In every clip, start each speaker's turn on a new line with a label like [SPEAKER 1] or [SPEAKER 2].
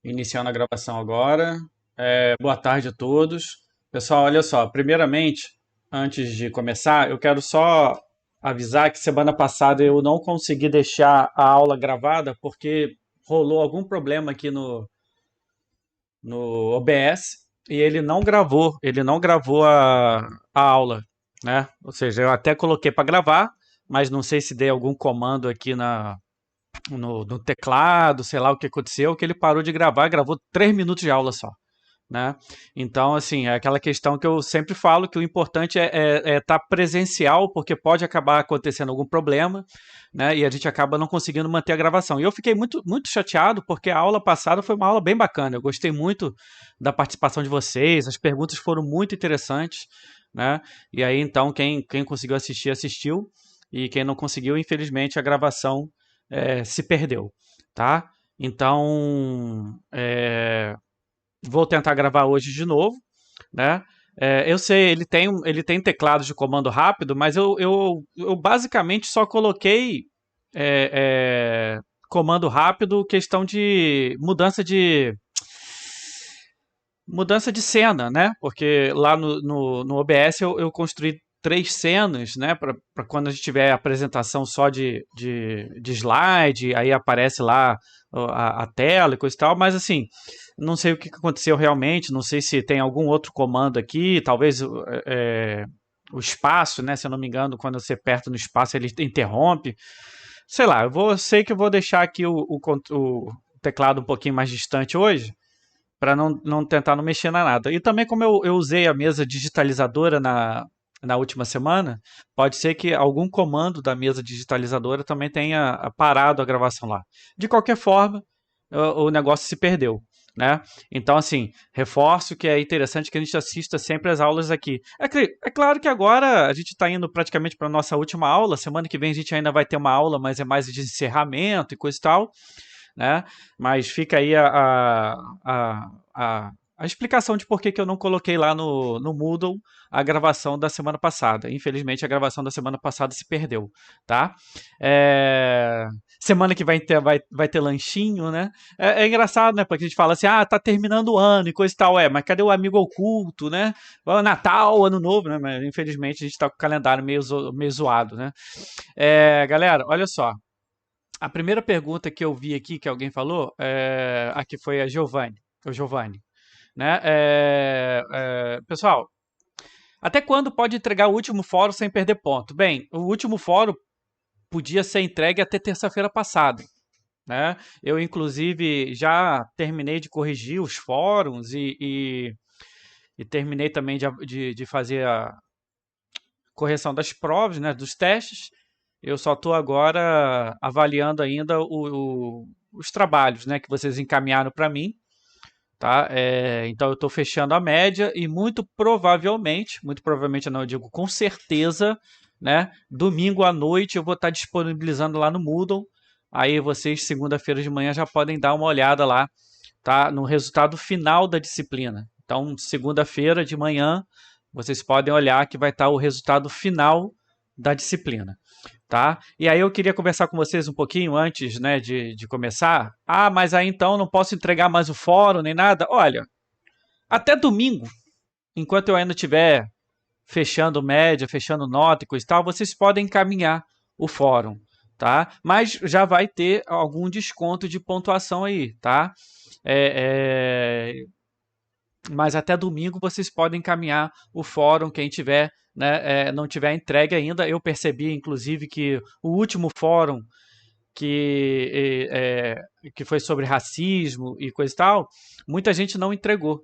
[SPEAKER 1] Iniciando a gravação agora. Boa tarde a todos. Pessoal, olha só, primeiramente, antes de começar, eu quero só avisar que semana passada eu não consegui deixar a aula gravada porque rolou algum problema aqui no OBS e ele não gravou a aula, né? Ou seja, eu até coloquei para gravar, mas não sei se dei algum comando aqui no teclado, sei lá o que aconteceu, que ele parou de gravar, gravou 3 minutos de aula só, né? Então, assim, é aquela questão que eu sempre falo que o importante é estar presencial, porque pode acabar acontecendo algum problema, né? E a gente acaba não conseguindo manter a gravação. E eu fiquei muito, muito chateado, porque a aula passada foi uma aula bem bacana. Eu gostei muito da participação de vocês, as perguntas foram muito interessantes, né? E aí, então, quem conseguiu assistir, assistiu. E quem não conseguiu, infelizmente, a gravação se perdeu, tá? Então, vou tentar gravar hoje de novo, né? Eu sei, ele tem teclado de comando rápido, mas eu basicamente só coloquei é, é, comando rápido, questão de mudança de cena, né? Porque lá no OBS eu construí 3 cenas, né? Para quando a gente tiver a apresentação só de slide, aí aparece lá a tela e coisa e tal, mas assim, não sei o que aconteceu realmente, não sei se tem algum outro comando aqui, talvez o espaço, né? Se eu não me engano, quando você aperta no espaço ele interrompe. Sei lá, sei que eu vou deixar aqui o teclado um pouquinho mais distante hoje, para não tentar não mexer na nada. E também como eu usei a mesa digitalizadora na última semana, pode ser que algum comando da mesa digitalizadora também tenha parado a gravação lá. De qualquer forma, o negócio se perdeu. Né? Então, assim, reforço que é interessante que a gente assista sempre as aulas aqui. É claro que agora a gente está indo praticamente para a nossa última aula. Semana que vem a gente ainda vai ter uma aula, mas é mais de encerramento e coisa e tal, né? Mas fica aí a explicação de por que eu não coloquei lá no Moodle a gravação da semana passada. Infelizmente, a gravação da semana passada se perdeu, tá? É, semana que vai ter lanchinho, né? É engraçado, né? Porque a gente fala assim, tá terminando o ano e coisa e tal. Mas cadê o amigo oculto, né? Natal, Ano Novo, né? Mas infelizmente a gente tá com o calendário meio zoado, né? Galera, olha só. A primeira pergunta que eu vi aqui que alguém falou, aqui foi a Giovanni, o Giovanni, né? Pessoal, até quando pode entregar o último fórum sem perder ponto? Bem, o último fórum podia ser entregue até terça-feira passada, né? Eu inclusive já terminei de corrigir os fóruns e terminei também de fazer a correção das provas, né? Dos testes. Eu só estou agora avaliando ainda os trabalhos, né, que vocês encaminharam para mim, tá? Então eu estou fechando a média e muito provavelmente não, eu digo com certeza, né? Domingo à noite eu vou estar disponibilizando lá no Moodle. Aí vocês segunda-feira de manhã já podem dar uma olhada lá, tá? No resultado final da disciplina. Então segunda-feira de manhã vocês podem olhar que vai estar o resultado final da disciplina, tá? E aí eu queria conversar com vocês um pouquinho antes, né, de começar. Mas aí então não posso entregar mais o fórum nem nada. Olha, até domingo, enquanto eu ainda estiver fechando média, fechando nota e coisa e tal, vocês podem encaminhar o fórum, tá? Mas já vai ter algum desconto de pontuação aí, tá? Mas até domingo vocês podem encaminhar o fórum, quem tiver, né, não tiver entregue ainda. Eu percebi, inclusive, que o último fórum que foi sobre racismo e coisa e tal, muita gente não entregou.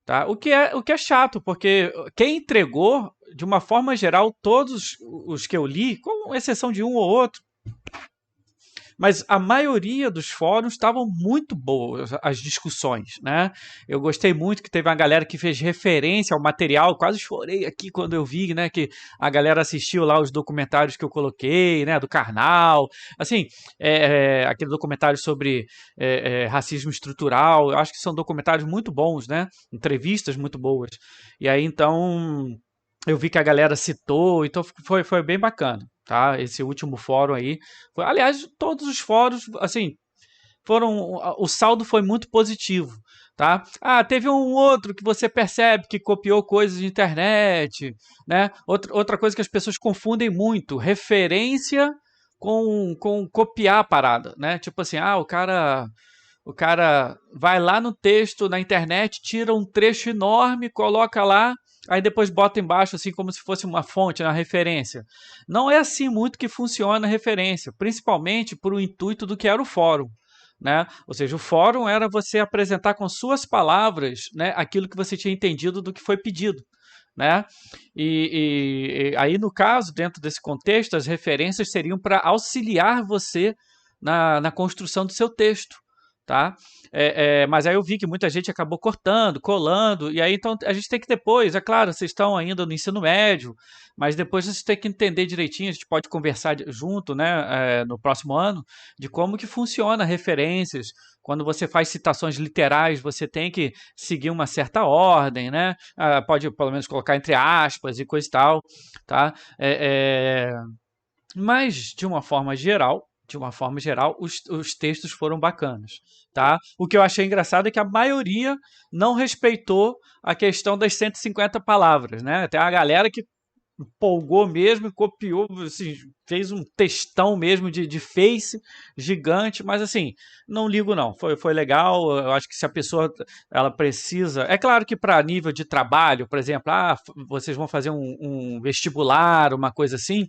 [SPEAKER 1] Tá? O que é chato, porque quem entregou, de uma forma geral, todos os que eu li, com exceção de um ou outro, mas a maioria dos fóruns estavam muito boas as discussões, né? Eu gostei muito que teve uma galera que fez referência ao material, quase chorei aqui quando eu vi, né, que a galera assistiu lá os documentários que eu coloquei, né, do Karnal, assim, aquele documentário sobre racismo estrutural, eu acho que são documentários muito bons, né? Entrevistas muito boas. E aí então eu vi que a galera citou, então foi bem bacana, tá? Esse último fórum aí. Aliás, todos os fóruns, assim, o saldo foi muito positivo, tá? Ah, teve um outro que você percebe que copiou coisas de internet, né? Outra coisa que as pessoas confundem muito, referência com copiar a parada, né? Tipo assim, o cara vai lá no texto na internet, tira um trecho enorme, coloca lá, aí depois bota embaixo assim como se fosse uma fonte, uma referência. Não é assim muito que funciona a referência, principalmente por o intuito do que era o fórum. Né? Ou seja, o fórum era você apresentar com suas palavras, né, aquilo que você tinha entendido do que foi pedido. Né? E aí, no caso, dentro desse contexto, as referências seriam para auxiliar você na construção do seu texto. Tá? Mas aí eu vi que muita gente acabou cortando, colando, e aí então a gente tem que depois, é claro, vocês estão ainda no ensino médio, mas depois vocês têm que entender direitinho, a gente pode conversar junto, né, no próximo ano, de como que funciona referências. Quando você faz citações literais, você tem que seguir uma certa ordem, né? Pode pelo menos colocar entre aspas e coisa e tal, tá? Mas de uma forma geral, os textos foram bacanas, tá? O que eu achei engraçado é que a maioria não respeitou a questão das 150 palavras, né? Tem a galera que empolgou mesmo e copiou, assim, fez um textão mesmo de face gigante, mas assim, não ligo não, foi legal, eu acho que se a pessoa, ela precisa, é claro que para nível de trabalho, por exemplo, vocês vão fazer um vestibular, uma coisa assim,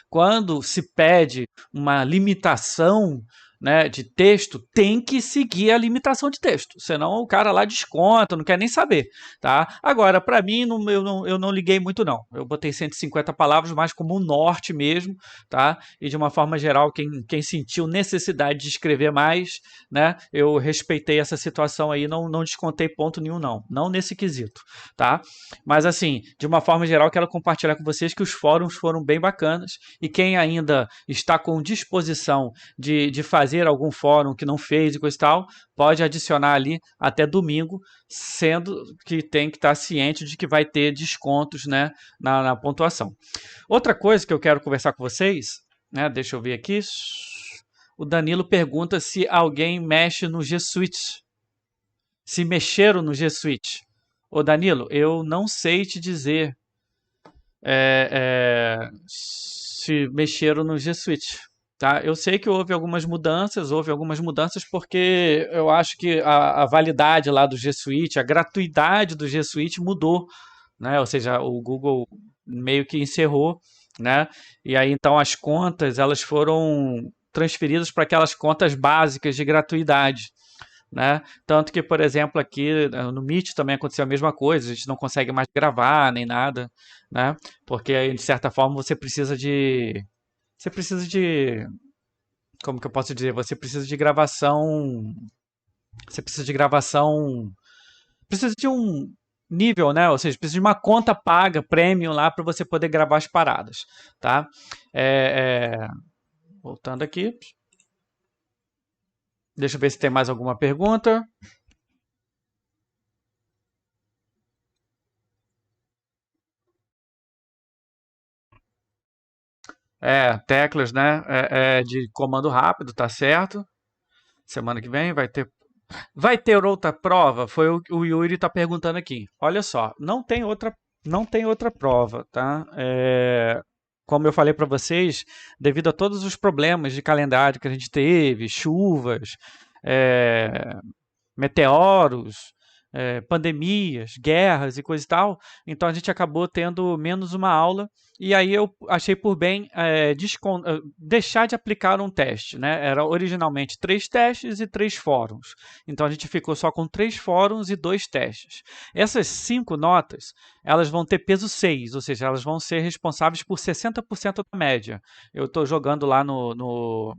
[SPEAKER 1] quando se pede uma limitação, né, de texto, tem que seguir a limitação de texto, senão o cara lá desconta, não quer nem saber, tá? Agora, para mim, eu não liguei muito não, eu botei 150 palavras mais como um norte mesmo, tá? E de uma forma geral, quem sentiu necessidade de escrever mais, né, eu respeitei essa situação aí, não descontei ponto nenhum não nesse quesito, tá? Mas assim, de uma forma geral, quero compartilhar com vocês que os fóruns foram bem bacanas, e quem ainda está com disposição de fazer algum fórum que não fez e coisa e tal, pode adicionar ali até domingo, sendo que tem que estar ciente de que vai ter descontos, né, na pontuação. Outra coisa que eu quero conversar com vocês, né, deixa eu ver aqui. O Danilo pergunta se alguém mexe no G Suite. Se mexeram no G Suite. Ô Danilo, eu não sei te dizer se mexeram no G Suite. Tá? Eu sei que houve algumas mudanças porque eu acho que a validade lá do G Suite, a gratuidade do G Suite mudou, né? Ou seja, o Google meio que encerrou, né? E aí então as contas elas foram transferidas para aquelas contas básicas de gratuidade. Né? Tanto que, por exemplo, aqui no Meet também aconteceu a mesma coisa, a gente não consegue mais gravar nem nada, né? Porque de certa forma você precisa de, como que eu posso dizer? Você precisa de gravação, precisa de um nível, né? Ou seja, precisa de uma conta paga, premium lá para você poder gravar as paradas, tá? Voltando aqui, deixa eu ver se tem mais alguma pergunta. Teclas, né? De comando rápido, tá certo. Semana que vem vai ter outra prova? Foi o Yuri tá perguntando aqui. Olha só, não tem outra prova, tá? Como eu falei para vocês, devido a todos os problemas de calendário que a gente teve, chuvas, é, meteoros, pandemias, guerras e coisa e tal. Então a gente acabou tendo menos uma aula e aí eu achei por bem deixar de aplicar um teste, né? Era originalmente 3 testes e 3 fóruns. Então a gente ficou só com 3 fóruns e 2 testes. Essas 5 notas, elas vão ter peso 6, ou seja, elas vão ser responsáveis por 60% da média. Eu estou jogando lá no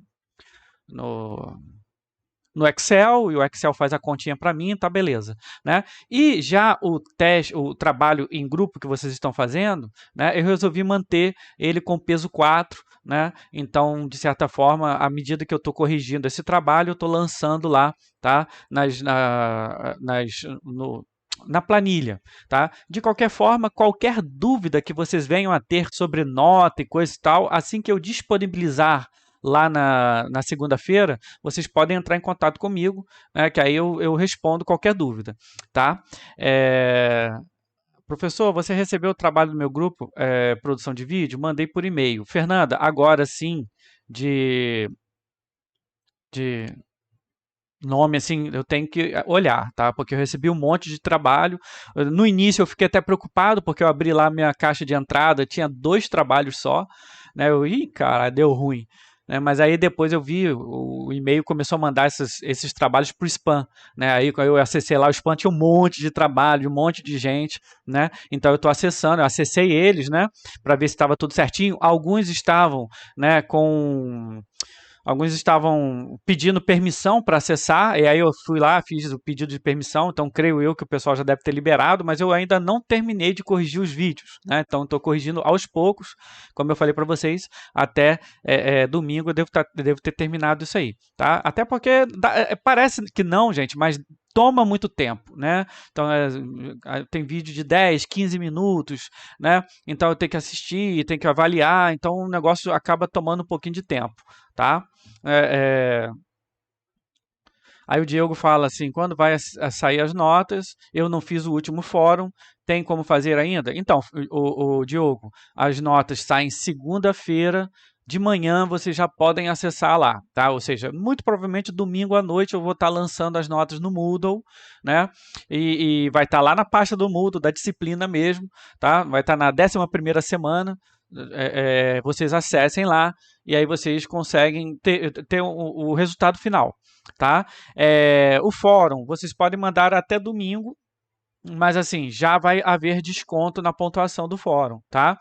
[SPEAKER 1] no Excel e o Excel faz a continha para mim, tá beleza, né? E já o teste, o trabalho em grupo que vocês estão fazendo, né? Eu resolvi manter ele com peso 4, né? Então, de certa forma, à medida que eu estou corrigindo esse trabalho, eu estou lançando lá, tá? Na planilha, tá? De qualquer forma, qualquer dúvida que vocês venham a ter sobre nota e coisa e tal, assim que eu disponibilizar lá na segunda-feira, vocês podem entrar em contato comigo, né, que aí eu respondo qualquer dúvida, tá? É, Professor, você recebeu o trabalho do meu grupo, produção de vídeo? Mandei por e-mail. Fernanda, agora sim, de, de nome, assim, eu tenho que olhar, tá? Porque eu recebi um monte de trabalho. No início eu fiquei até preocupado, porque eu abri lá minha caixa de entrada, tinha dois trabalhos só, né? Ih, cara, deu ruim. Né? Mas aí depois eu vi, o e-mail começou a mandar esses trabalhos pro spam, né? Aí quando eu acessei lá o spam, tinha um monte de trabalho, um monte de gente, né? Então eu estou acessando, eu acessei eles, né? Para ver se estava tudo certinho. Alguns estavam, né, com alguns estavam pedindo permissão para acessar, e aí eu fui lá, fiz o pedido de permissão, então creio eu que o pessoal já deve ter liberado, mas eu ainda não terminei de corrigir os vídeos, né? Então estou corrigindo aos poucos, como eu falei para vocês, até domingo eu devo ter terminado isso aí, tá? Até porque parece que não, gente, mas toma muito tempo, né? Então tem vídeo de 10, 15 minutos, né? Então eu tenho que assistir, tenho que avaliar, então o negócio acaba tomando um pouquinho de tempo, tá? É, é, Aí o Diego fala assim: quando vai a sair as notas? Eu não fiz o último fórum, tem como fazer ainda? Então, o Diogo, as notas saem segunda-feira. De manhã vocês já podem acessar lá, tá? Ou seja, muito provavelmente domingo à noite eu vou estar lançando as notas no Moodle, né? E vai estar lá na pasta do Moodle, da disciplina mesmo, tá? Vai estar na 11ª semana. Vocês acessem lá e aí vocês conseguem ter o resultado final, tá? O fórum, vocês podem mandar até domingo, mas assim, já vai haver desconto na pontuação do fórum, tá?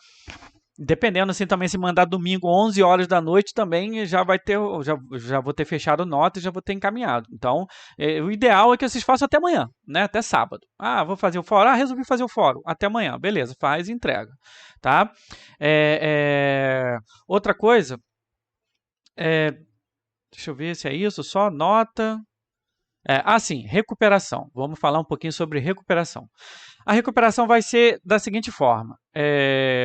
[SPEAKER 1] Dependendo assim também se mandar domingo 11 horas da noite também já vai ter já vou ter fechado nota e já vou ter encaminhado. Então, o ideal é que vocês façam até amanhã, né? Até sábado. Ah, vou fazer o fórum. Ah, resolvi fazer o fórum. Até amanhã. Beleza, faz e entrega, tá? Outra coisa, é, deixa eu ver se é isso, só nota. Sim, recuperação. Vamos falar um pouquinho sobre recuperação. A recuperação vai ser da seguinte forma: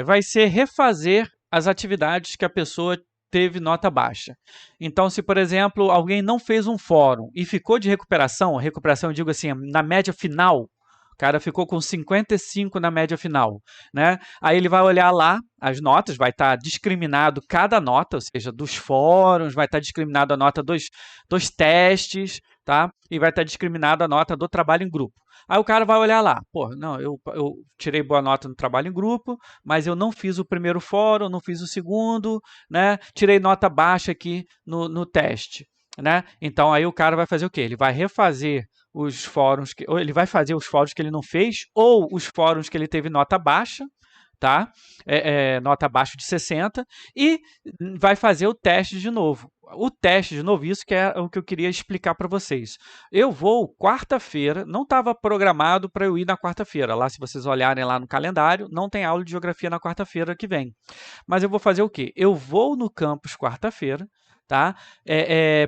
[SPEAKER 1] vai ser refazer as atividades que a pessoa teve nota baixa. Então, se por exemplo alguém não fez um fórum e ficou de recuperação eu digo assim, na média final, o cara ficou com 55 na média final, né? Aí ele vai olhar lá as notas, vai estar discriminado cada nota, ou seja, dos fóruns, vai estar discriminado a nota dos testes, tá? E vai estar discriminado a nota do trabalho em grupo. Aí o cara vai olhar lá, pô, não, eu tirei boa nota no trabalho em grupo, mas eu não fiz o primeiro fórum, não fiz o segundo, né? Tirei nota baixa aqui no teste, né? Então aí o cara vai fazer o quê? Ele vai refazer os fóruns ou ele vai fazer os fóruns que ele não fez ou os fóruns que ele teve nota baixa, tá? Nota abaixo de 60 e vai fazer o teste de novo. O teste de novo, isso que é o que eu queria explicar para vocês. Eu vou quarta-feira, não estava programado para eu ir na quarta-feira. Lá, se vocês olharem lá no calendário, não tem aula de geografia na quarta-feira que vem. Mas eu vou fazer o quê? Eu vou no campus quarta-feira, tá?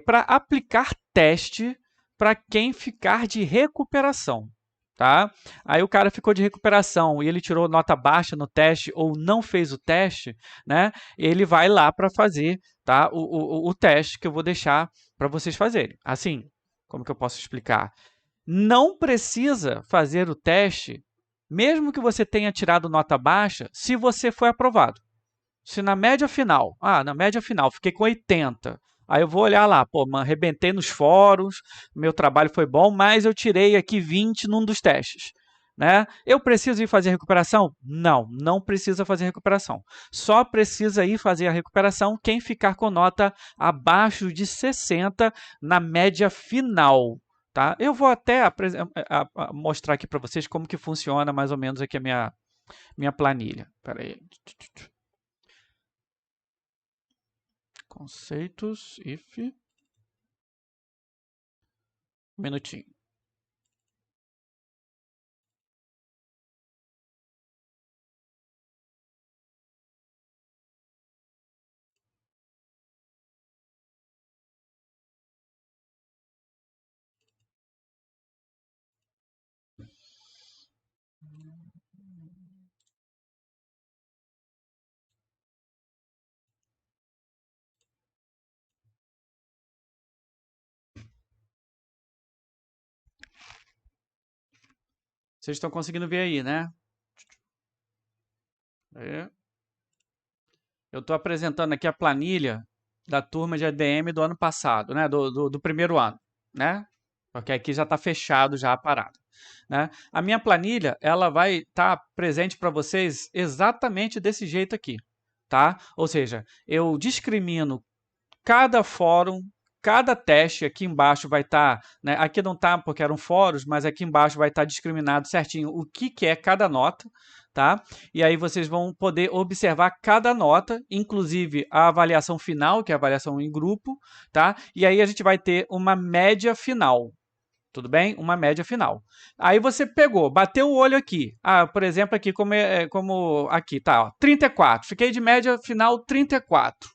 [SPEAKER 1] Para aplicar teste para quem ficar de recuperação. Tá? Aí o cara ficou de recuperação e ele tirou nota baixa no teste ou não fez o teste, né? Ele vai lá para fazer, tá? O teste que eu vou deixar para vocês fazerem. Assim, como que eu posso explicar? Não precisa fazer o teste, mesmo que você tenha tirado nota baixa, se você foi aprovado. Se na média final, fiquei com 80. Aí eu vou olhar lá, pô, arrebentei nos fóruns, meu trabalho foi bom, mas eu tirei aqui 20 num dos testes. Né? Eu preciso ir fazer recuperação? Não, não precisa fazer recuperação. Só precisa ir fazer a recuperação quem ficar com nota abaixo de 60 na média final. Tá? Eu vou até mostrar aqui para vocês como que funciona mais ou menos aqui a minha planilha. Espera aí. Conceitos, if. Um minutinho. Vocês estão conseguindo ver aí, né? Eu estou apresentando aqui a planilha da turma de ADM do ano passado, né? Do primeiro ano, né? Porque aqui já está fechado já a parada, né? A minha planilha, ela vai estar presente para vocês exatamente desse jeito aqui, tá? Ou seja, eu discrimino cada fórum, cada teste aqui embaixo vai estar, né, aqui não está porque eram fóruns, mas aqui embaixo vai estar discriminado certinho o que é cada nota, tá? E aí vocês vão poder observar cada nota, inclusive a avaliação final, que é a avaliação em grupo, tá? E aí a gente vai ter uma média final. Tudo bem? Uma média final. Aí você pegou, bateu o olho aqui. Ah, por exemplo, aqui como aqui, tá, ó, 34. Fiquei de média final 34.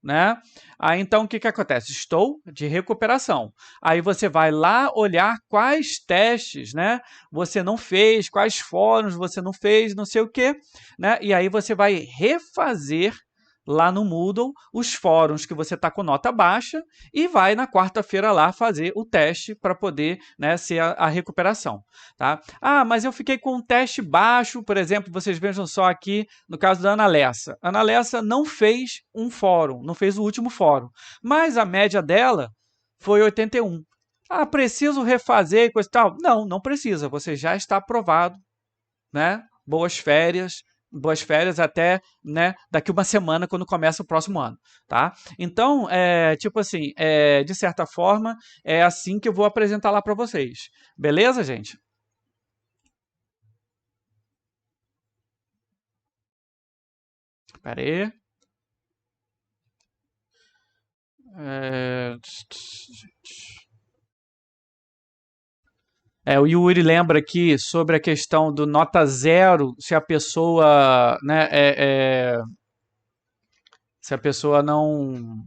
[SPEAKER 1] Né? Aí então o que, que acontece? Estou de recuperação. Aí você vai lá olhar quais testes, né, você não fez, quais fóruns você não fez, não sei o quê, né? E aí você vai refazer lá no Moodle os fóruns que você está com nota baixa e vai na quarta-feira lá fazer o teste para poder, né, ser a recuperação. Tá? Ah, mas eu fiquei com um teste baixo, por exemplo, vocês vejam só aqui no caso da Ana Lessa. A Ana Lessa não fez um fórum, não fez o último fórum, mas a média dela foi 81. Ah, preciso refazer e coisa e tal? Não, não precisa, você já está aprovado, né? Boas férias até, né, daqui uma semana quando começa o próximo ano, tá? Então, tipo assim, de certa forma, é assim que eu vou apresentar lá para vocês. Beleza, gente? Espera aí. É... o Yuri lembra aqui sobre a questão do nota zero, se a pessoa, né, se a pessoa não,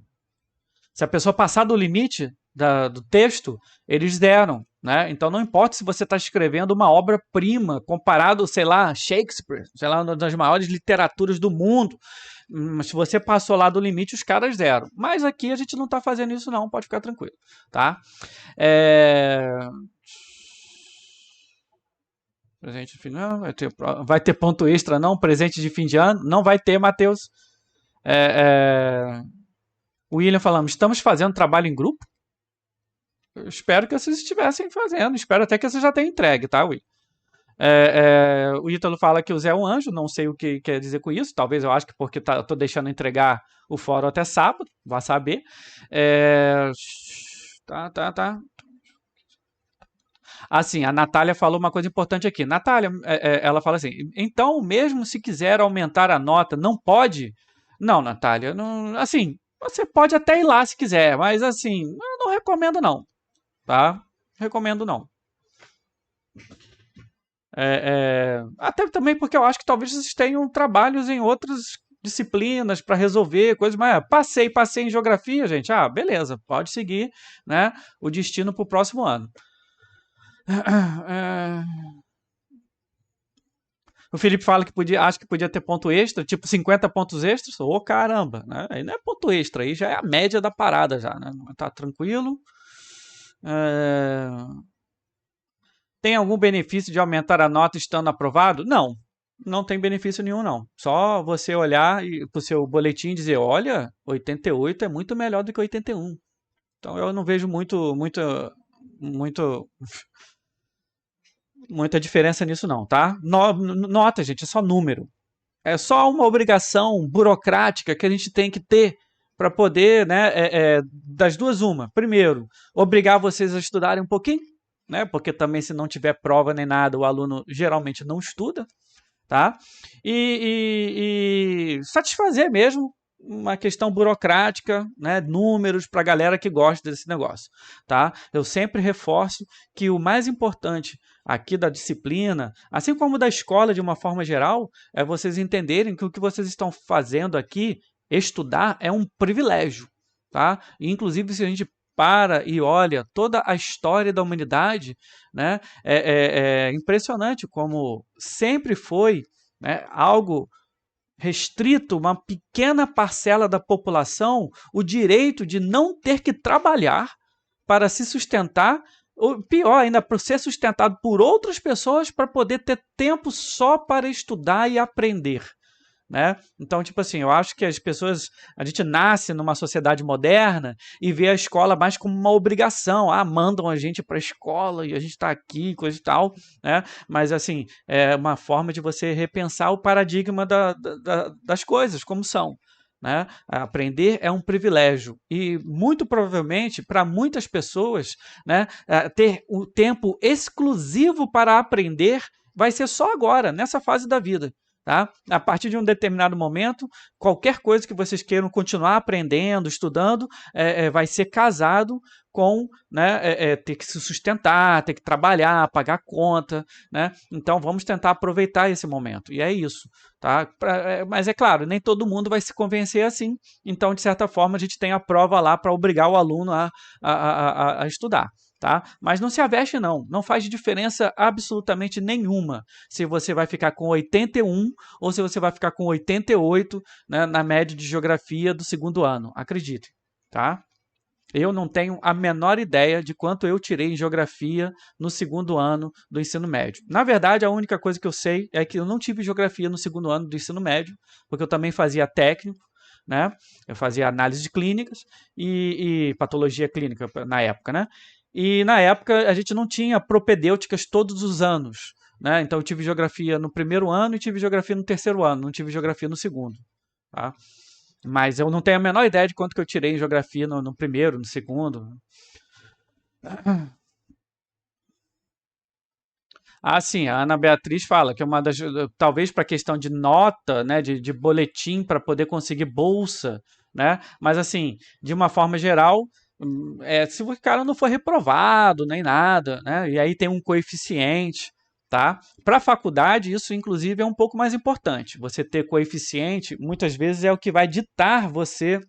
[SPEAKER 1] se a pessoa passar do limite do texto, eles deram, né? Então não importa se você está escrevendo uma obra-prima comparado, sei lá, Shakespeare, sei lá, uma das maiores literaturas do mundo, se você passou lá do limite, os caras deram. Mas aqui a gente não está fazendo isso não, pode ficar tranquilo, tá? Presente de fim de ano, vai ter ponto extra não? Presente de fim de ano? Não vai ter, Matheus. William falamos, estamos fazendo trabalho em grupo? Eu espero que vocês estivessem fazendo. Espero até que você já tenha entregue, tá, William? O Ítalo fala que o Zé é um anjo, não sei o que quer dizer com isso. Talvez eu acho que porque tô deixando entregar o fórum até sábado, vai saber. Tá. Assim, a Natália falou uma coisa importante aqui. Natália, ela fala assim: então, mesmo se quiser aumentar a nota, não pode? Não, Natália, não, assim, você pode até ir lá se quiser, mas assim, eu não recomendo não, tá? Recomendo não. Até também porque eu acho que talvez vocês tenham trabalhos em outras disciplinas para resolver coisas, mas passei em geografia, gente. Ah, beleza, pode seguir, né, o destino para o próximo ano. O Felipe fala que acha que podia ter ponto extra, tipo 50 pontos extras. Ô, caramba, né? Aí não é ponto extra, aí já é a média da parada já, né? Tá tranquilo. Tem algum benefício de aumentar a nota estando aprovado? Não, não tem benefício nenhum, não. Só você olhar para o seu boletim e dizer, olha, 88 é muito melhor do que 81. Então eu não vejo muito muita diferença nisso não, tá? Nota, gente, é só número. É só uma obrigação burocrática que a gente tem que ter para poder, né, das duas uma. Primeiro, obrigar vocês a estudarem um pouquinho, né, porque também se não tiver prova nem nada, o aluno geralmente não estuda, tá? E satisfazer mesmo uma questão burocrática, né, números para a galera que gosta desse negócio, tá? Eu sempre reforço que o mais importante aqui da disciplina, assim como da escola de uma forma geral, é vocês entenderem que o que vocês estão fazendo aqui, estudar, é um privilégio, tá? E, inclusive, se a gente para e olha toda a história da humanidade, né, é impressionante como sempre foi, né, algo restrito, uma pequena parcela da população, o direito de não ter que trabalhar para se sustentar, pior ainda, para ser sustentado por outras pessoas para poder ter tempo só para estudar e aprender. Né? Então, tipo assim, eu acho que as pessoas, a gente nasce numa sociedade moderna e vê a escola mais como uma obrigação. Ah, mandam a gente para a escola e a gente está aqui, coisa e tal, né? Mas assim, é uma forma de você repensar o paradigma das coisas, como são. Né? Aprender é um privilégio e muito provavelmente para muitas pessoas, né, ter o tempo exclusivo para aprender vai ser só agora, nessa fase da vida. Tá? A partir de um determinado momento, qualquer coisa que vocês queiram continuar aprendendo, estudando, vai ser casado com, né, ter que se sustentar, ter que trabalhar, pagar conta. Né? Então vamos tentar aproveitar esse momento. E é isso. Tá? Mas é claro, nem todo mundo vai se convencer assim. Então, de certa forma, a gente tem a prova lá para obrigar o aluno a estudar. Tá? Mas não se aveste não, não faz diferença absolutamente nenhuma se você vai ficar com 81 ou se você vai ficar com 88, né, na média de geografia do segundo ano, acredite, tá? Eu não tenho a menor ideia de quanto eu tirei em geografia no segundo ano do ensino médio. Na verdade, a única coisa que eu sei é que eu não tive geografia no segundo ano do ensino médio, porque eu também fazia técnico, né? Eu fazia análise de clínicas e patologia clínica na época, né? E na época a gente não tinha propedêuticas todos os anos. Né? Então eu tive geografia no primeiro ano e tive geografia no terceiro ano, não tive geografia no segundo. Tá? Mas eu não tenho a menor ideia de quanto que eu tirei em geografia no primeiro, no segundo. Ah, sim, a Ana Beatriz fala que é uma das. Talvez para questão de nota, né, de boletim para poder conseguir bolsa, né? Mas assim, de uma forma geral, se o cara não for reprovado nem nada, né? E aí tem um coeficiente, tá? Para a faculdade, isso inclusive é um pouco mais importante. Você ter coeficiente, muitas vezes é o que vai ditar você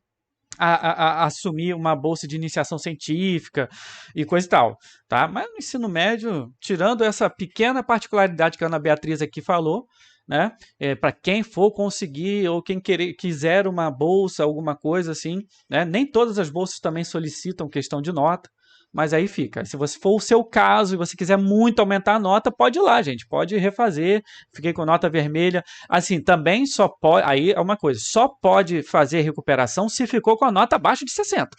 [SPEAKER 1] a assumir uma bolsa de iniciação científica e coisa e tal, tá? Mas no ensino médio, tirando essa pequena particularidade que a Ana Beatriz aqui falou, né? Para quem for conseguir ou quem quiser uma bolsa, alguma coisa assim, né? Nem todas as bolsas também solicitam questão de nota, mas aí fica. Se você for o seu caso e você quiser muito aumentar a nota, pode ir lá, gente. Pode refazer. Fiquei com nota vermelha. Assim, também só pode. Aí é uma coisa: só pode fazer recuperação se ficou com a nota abaixo de 60.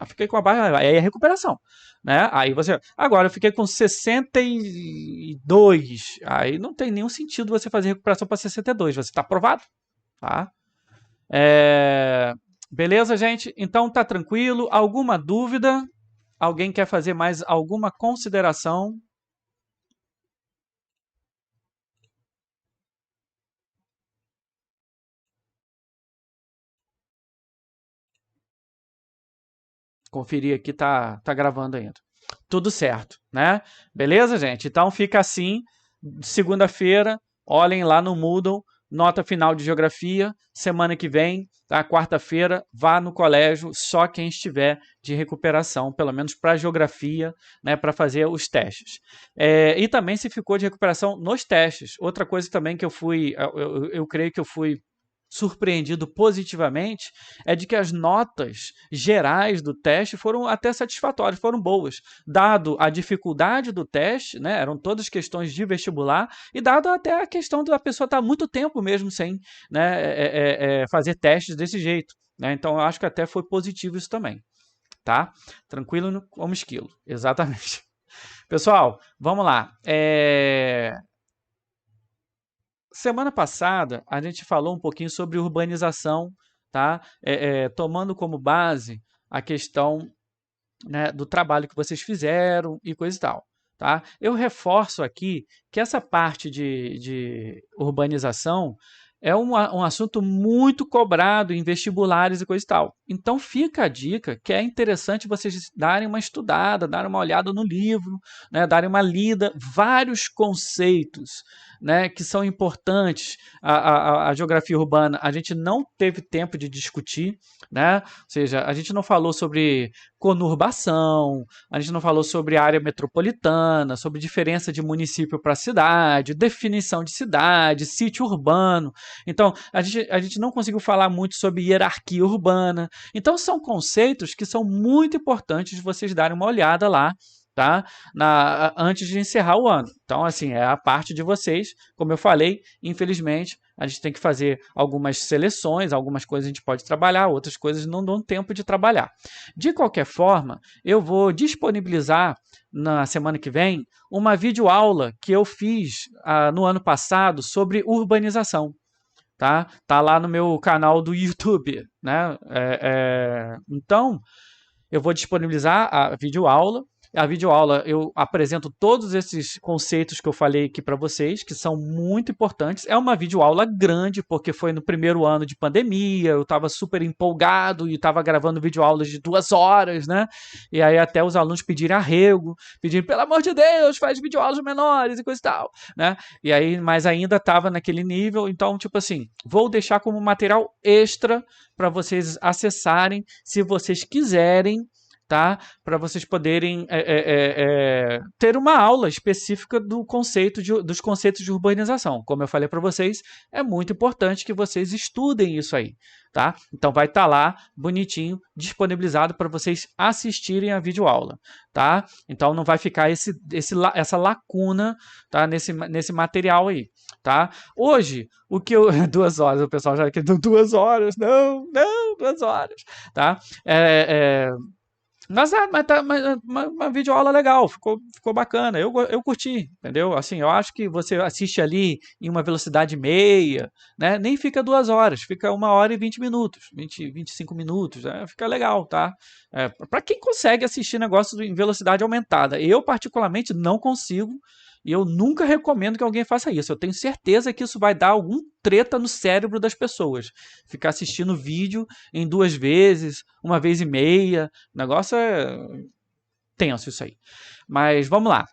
[SPEAKER 1] Fiquei com abaixo. Aí é recuperação. Né? Aí você. Agora, eu fiquei com 62. Aí não tem nenhum sentido você fazer recuperação para 62. Você está aprovado. Tá? É... Beleza, gente? Então tá tranquilo. Alguma dúvida? Alguém quer fazer mais alguma consideração? Conferir aqui, tá gravando ainda. Tudo certo, né? Beleza, gente? Então fica assim. Segunda-feira, olhem lá no Moodle, nota final de geografia. Semana que vem, tá? Quarta-feira, vá no colégio, só quem estiver de recuperação, pelo menos para geografia, né? Para fazer os testes. E também se ficou de recuperação nos testes. Outra coisa também que eu creio que eu fui surpreendido positivamente é de que as notas gerais do teste foram até satisfatórias, foram boas, dado a dificuldade do teste, né, eram todas questões de vestibular, e dado até a questão da pessoa estar muito tempo mesmo sem, né, fazer testes desse jeito. Né, então eu acho que até foi positivo isso também. Tá? Tranquilo como esquilo. Exatamente. Pessoal, vamos lá. Semana passada a gente falou um pouquinho sobre urbanização, tá? Tomando como base a questão, né, do trabalho que vocês fizeram e coisa e tal. Tá? Eu reforço aqui que essa parte de urbanização é um assunto muito cobrado em vestibulares e coisa e tal. Então fica a dica que é interessante vocês darem uma estudada, darem uma olhada no livro, né, darem uma lida, vários conceitos, né, que são importantes. A geografia urbana a gente não teve tempo de discutir, né? Ou seja, a gente não falou sobre conurbação, a gente não falou sobre área metropolitana, sobre diferença de município para cidade, definição de cidade, sítio urbano. Então, a gente não conseguiu falar muito sobre hierarquia urbana. Então, são conceitos que são muito importantes de vocês darem uma olhada lá, tá? Antes de encerrar o ano. Então, assim, é a parte de vocês. Como eu falei, infelizmente, a gente tem que fazer algumas seleções, algumas coisas a gente pode trabalhar, outras coisas não dão tempo de trabalhar. De qualquer forma, eu vou disponibilizar na semana que vem uma videoaula que eu fiz no ano passado sobre urbanização. Tá lá no meu canal do YouTube, né? Então, eu vou disponibilizar a videoaula. A videoaula eu apresento todos esses conceitos que eu falei aqui para vocês, que são muito importantes. É uma videoaula grande, porque foi no primeiro ano de pandemia, eu estava super empolgado e estava gravando videoaulas de 2 horas, né? E aí até os alunos pediram arrego, pediram, pelo amor de Deus, faz videoaulas menores e coisa e tal, né? E aí, mas ainda estava naquele nível, então, tipo assim, vou deixar como material extra para vocês acessarem, se vocês quiserem, tá? Para vocês poderem ter uma aula específica dos conceitos de urbanização. Como eu falei para vocês, é muito importante que vocês estudem isso aí, tá? Então vai estar lá bonitinho, disponibilizado para vocês assistirem a videoaula, tá? Então não vai ficar essa lacuna, tá? Nesse material aí, tá? Hoje, o que eu 2 horas, o pessoal já quer 2 horas, não, 2 horas, tá? Mas tá uma videoaula legal, ficou bacana. Eu curti, entendeu? Assim, eu acho que você assiste ali em uma velocidade meia, né? Nem fica 2 horas, fica 1 hora e 20 minutos, 25 minutos, né? Fica legal, tá? Para quem consegue assistir negócios em velocidade aumentada. Eu, particularmente, não consigo. E eu nunca recomendo que alguém faça isso. Eu tenho certeza que isso vai dar algum treta no cérebro das pessoas. Ficar assistindo vídeo em 2 vezes, 1 vez e meia. O negócio é tenso isso aí. Mas vamos lá.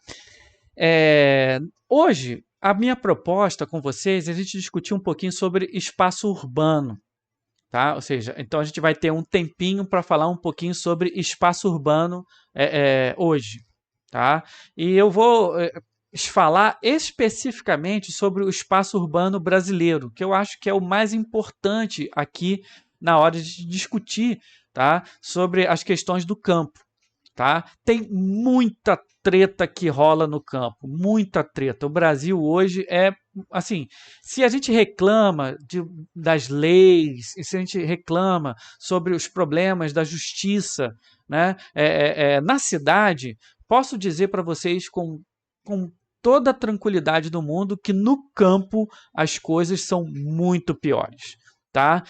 [SPEAKER 1] Hoje, a minha proposta com vocês é a gente discutir um pouquinho sobre espaço urbano. Tá? Ou seja, então a gente vai ter um tempinho para falar um pouquinho sobre espaço urbano hoje. Tá? E eu vou falar especificamente sobre o espaço urbano brasileiro, que eu acho que é o mais importante aqui na hora de discutir, tá? Sobre as questões do campo. Tá? Tem muita treta que rola no campo, muita treta. O Brasil hoje é assim, se a gente reclama das leis, e se a gente reclama sobre os problemas da justiça, né, na cidade, posso dizer para vocês com toda a tranquilidade do mundo que no campo as coisas são muito piores. Tá?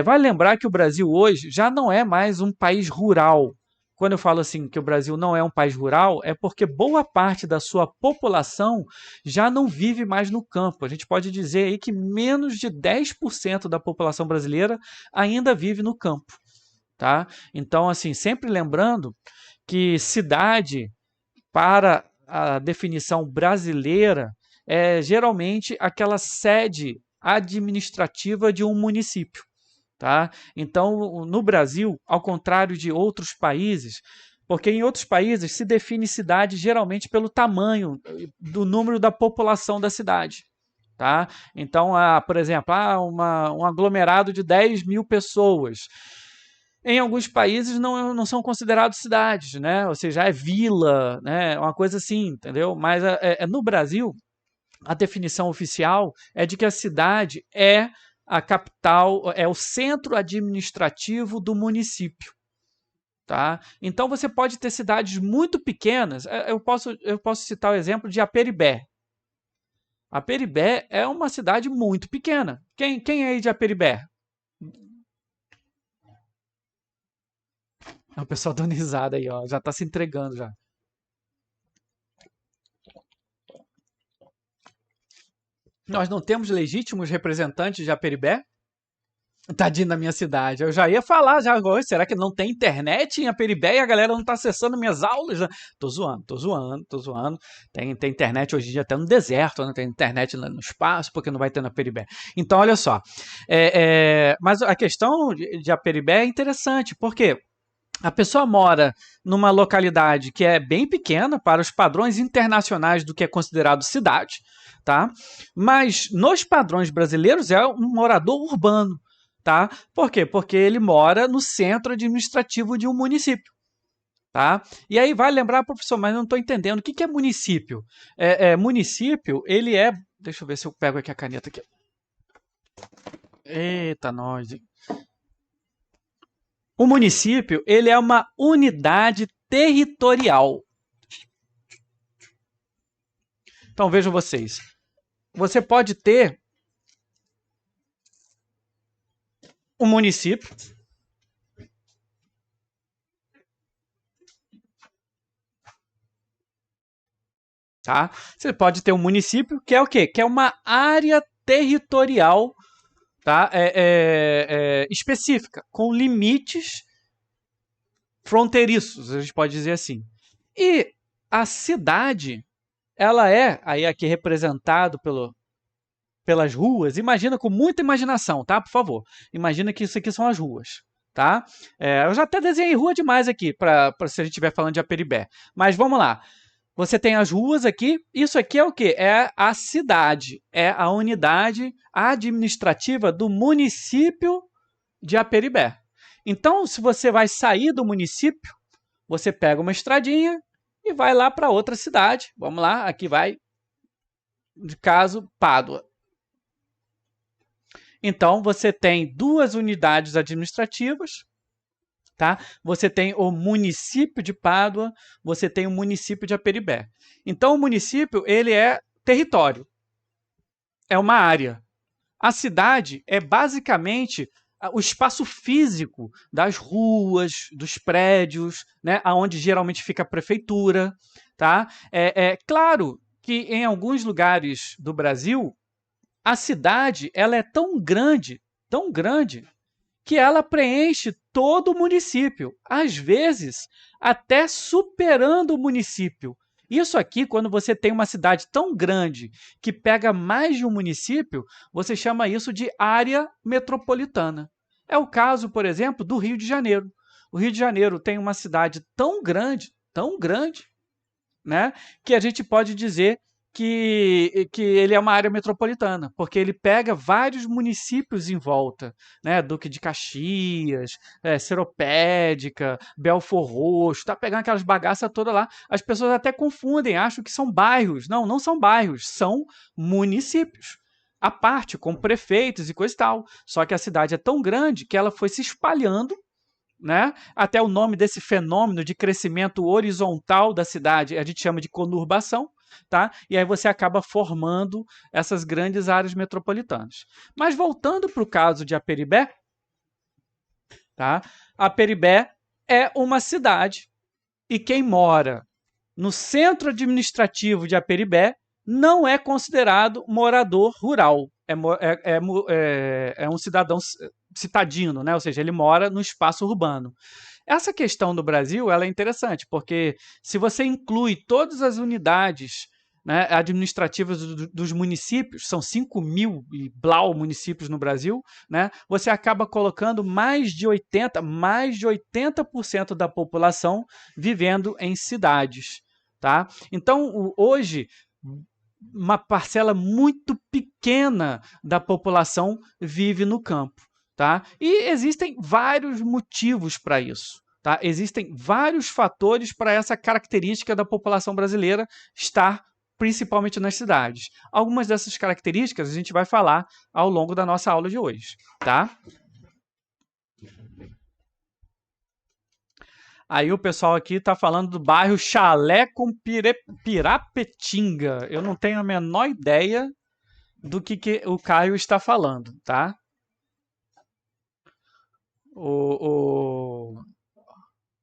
[SPEAKER 1] Vale lembrar que o Brasil hoje já não é mais um país rural. Quando eu falo assim que o Brasil não é um país rural, é porque boa parte da sua população já não vive mais no campo. A gente pode dizer aí que menos de 10% da população brasileira ainda vive no campo. Tá? Então, assim, sempre lembrando que cidade, para a definição brasileira, é geralmente aquela sede administrativa de um município. Tá? Então, no Brasil, ao contrário de outros países, porque em outros países se define cidade geralmente pelo tamanho do número da população da cidade. Tá? Então, por exemplo, um aglomerado de 10 mil pessoas. Em alguns países não são considerados cidades, né? Ou seja, é vila, né? Uma coisa assim, entendeu? Mas no Brasil, a definição oficial é de que a cidade é a capital, é o centro administrativo do município. Tá? Então você pode ter cidades muito pequenas. Eu posso citar o exemplo de Aperibé. Aperibé é uma cidade muito pequena. Quem é aí de Aperibé? É o pessoal dando risada aí, ó, já está se entregando já. Nós não temos legítimos representantes de Aperibé? Tadinho da minha cidade. Eu já ia falar já agora. Será que não tem internet em Aperibé e a galera não está acessando minhas aulas? Tô zoando. Tem internet hoje em dia até no deserto, né? Tem internet no espaço, porque não vai ter na Aperibé. Então, olha só. Mas a questão de Aperibé é interessante, porque a pessoa mora numa localidade que é bem pequena para os padrões internacionais do que é considerado cidade, tá? Mas nos padrões brasileiros é um morador urbano. Tá? Por quê? Porque ele mora no centro administrativo de um município. Tá? E aí vai lembrar, professor, mas não estou entendendo. O que é município? Município, ele é... Deixa eu ver se eu pego aqui a caneta aqui. Eita, nós. O município, ele é uma unidade territorial. Então, vejam vocês. Você pode ter um município, tá? Você pode ter um município que é o quê? Que é uma área territorial, tá? Específica, com limites fronteiriços, a gente pode dizer assim. E a cidade, ela é, aí aqui representado pelas ruas, imagina com muita imaginação, tá? Por favor, imagina que isso aqui são as ruas, tá? Eu já até desenhei rua demais aqui, para se a gente estiver falando de Aperibé. Mas vamos lá. Você tem as ruas aqui, isso aqui é o quê? É a cidade, é a unidade administrativa do município de Aperibé. Então, se você vai sair do município, você pega uma estradinha e vai lá para outra cidade. Vamos lá, aqui vai, de caso, Pádua. Então, você tem duas unidades administrativas, tá? Você tem o município de Pádua, você tem o município de Aperibé. Então, o município, ele é território, é uma área. A cidade é basicamente o espaço físico das ruas, dos prédios, né, aonde geralmente fica a prefeitura, tá? É claro que em alguns lugares do Brasil a cidade ela é tão grande que ela preenche todo o município, às vezes até superando o município. Isso aqui, quando você tem uma cidade tão grande que pega mais de um município, você chama isso de área metropolitana. É o caso, por exemplo, do Rio de Janeiro. O Rio de Janeiro tem uma cidade tão grande, né, que a gente pode dizer que ele é uma área metropolitana, porque ele pega vários municípios em volta, né? Duque de Caxias, Seropédica, Belfor Roxo, tá pegando aquelas bagaças todas lá. As pessoas até confundem, acham que são bairros. Não, não são bairros, são municípios. À parte, com prefeitos e coisa e tal. Só que a cidade é tão grande que ela foi se espalhando, né? Até o nome desse fenômeno de crescimento horizontal da cidade a gente chama de conurbação, tá? E aí você acaba formando essas grandes áreas metropolitanas. Mas voltando para o caso de Aperibé, tá? Aperibé é uma cidade e quem mora no centro administrativo de Aperibé não é considerado morador rural. É um cidadão citadino, né? Ou seja, ele mora no espaço urbano. Essa questão do Brasil ela é interessante, porque se você inclui todas as unidades, né, administrativas dos municípios, são 5.000 e blau municípios no Brasil, né, você acaba colocando mais de 80% da população vivendo em cidades. Tá? Então, hoje, uma parcela muito pequena da população vive no campo. Tá? E existem vários motivos para isso. Tá? Existem vários fatores para essa característica da população brasileira estar principalmente nas cidades. Algumas dessas características a gente vai falar ao longo da nossa aula de hoje. Tá? Aí o pessoal aqui está falando do bairro Chalé com Pirapetinga. Eu não tenho a menor ideia do que o Caio está falando, tá?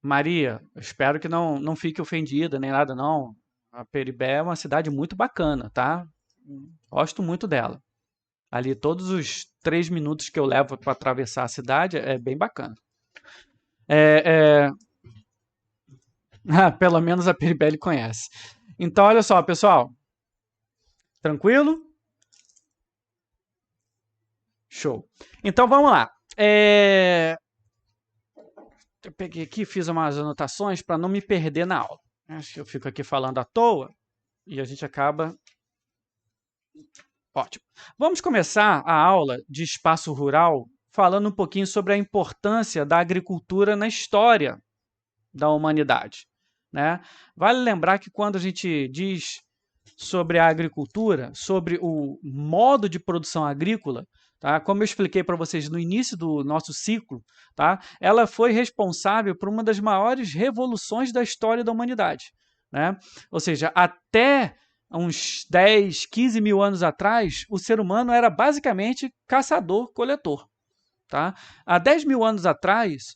[SPEAKER 1] Maria, espero que não fique ofendida nem nada, não. A Peribé é uma cidade muito bacana, tá? Gosto muito dela. Ali, todos os 3 minutos que eu levo para atravessar a cidade é bem bacana. Pelo menos a Peribé ele conhece. Então, olha só, pessoal. Tranquilo? Show. Então, vamos lá. Eu peguei aqui, fiz umas anotações para não me perder na aula. Acho que eu fico aqui falando à toa e a gente acaba... Ótimo. Vamos começar a aula de espaço rural falando um pouquinho sobre a importância da agricultura na história, da humanidade, né? Vale lembrar que quando a gente diz sobre a agricultura, sobre o modo de produção agrícola, tá? Como eu expliquei para vocês no início do nosso ciclo, tá? Ela foi responsável por uma das maiores revoluções da história da humanidade, né? Ou seja, até uns 10, 15 mil anos atrás, o ser humano era basicamente caçador-coletor. Tá? Há 10 mil anos atrás,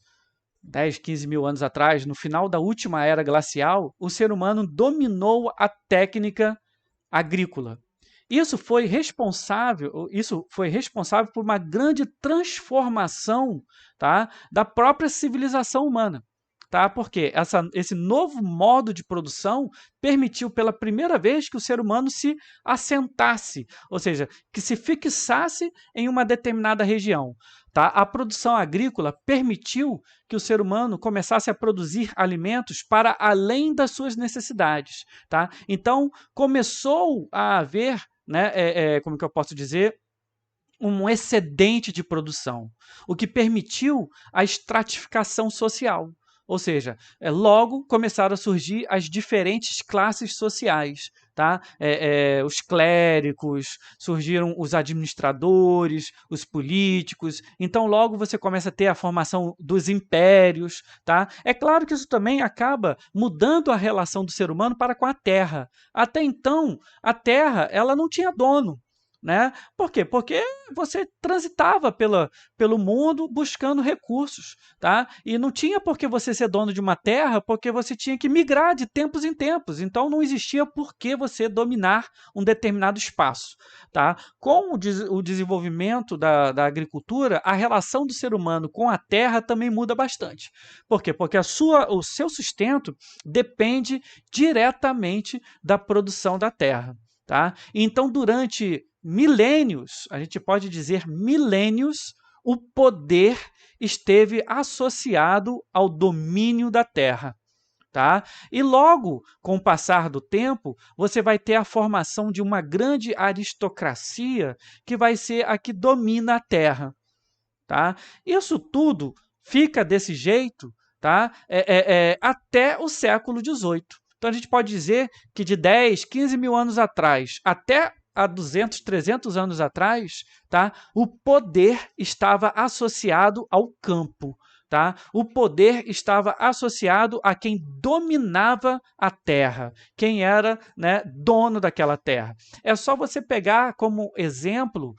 [SPEAKER 1] 10, 15 mil anos atrás, no final da última era glacial, o ser humano dominou a técnica agrícola. Isso foi responsável por uma grande transformação, tá, da própria civilização humana. Tá? Porque esse novo modo de produção permitiu pela primeira vez que o ser humano se assentasse, ou seja, que se fixasse em uma determinada região. Tá? A produção agrícola permitiu que o ser humano começasse a produzir alimentos para além das suas necessidades. Tá? Então, começou a haver, né, como que eu posso dizer, um excedente de produção, o que permitiu a estratificação social. Ou seja, logo começaram a surgir as diferentes classes sociais. Tá? Os clérigos, surgiram os administradores, os políticos. Então, logo você começa a ter a formação dos impérios. Tá? É claro que isso também acaba mudando a relação do ser humano para com a terra. Até então, a terra ela não tinha dono. Né? Por quê? Porque você transitava pelo mundo buscando recursos, tá? E não tinha por que você ser dono de uma terra, porque você tinha que migrar de tempos em tempos. Então não existia por que você dominar um determinado espaço, tá? Com o desenvolvimento da agricultura, a relação do ser humano com a terra também muda bastante. Por quê? Porque o seu sustento depende diretamente da produção da terra. Tá? Então, durante milênios, a gente pode dizer milênios, o poder esteve associado ao domínio da terra. Tá? E logo, com o passar do tempo, você vai ter a formação de uma grande aristocracia que vai ser a que domina a terra. Tá? Isso tudo fica desse jeito, tá? Até o século XVIII. Então a gente pode dizer que de 10, 15 mil anos atrás até há 200, 300 anos atrás, tá? O poder estava associado ao campo. Tá? O poder estava associado a quem dominava a terra, quem era, né, dono daquela terra. É só você pegar como exemplo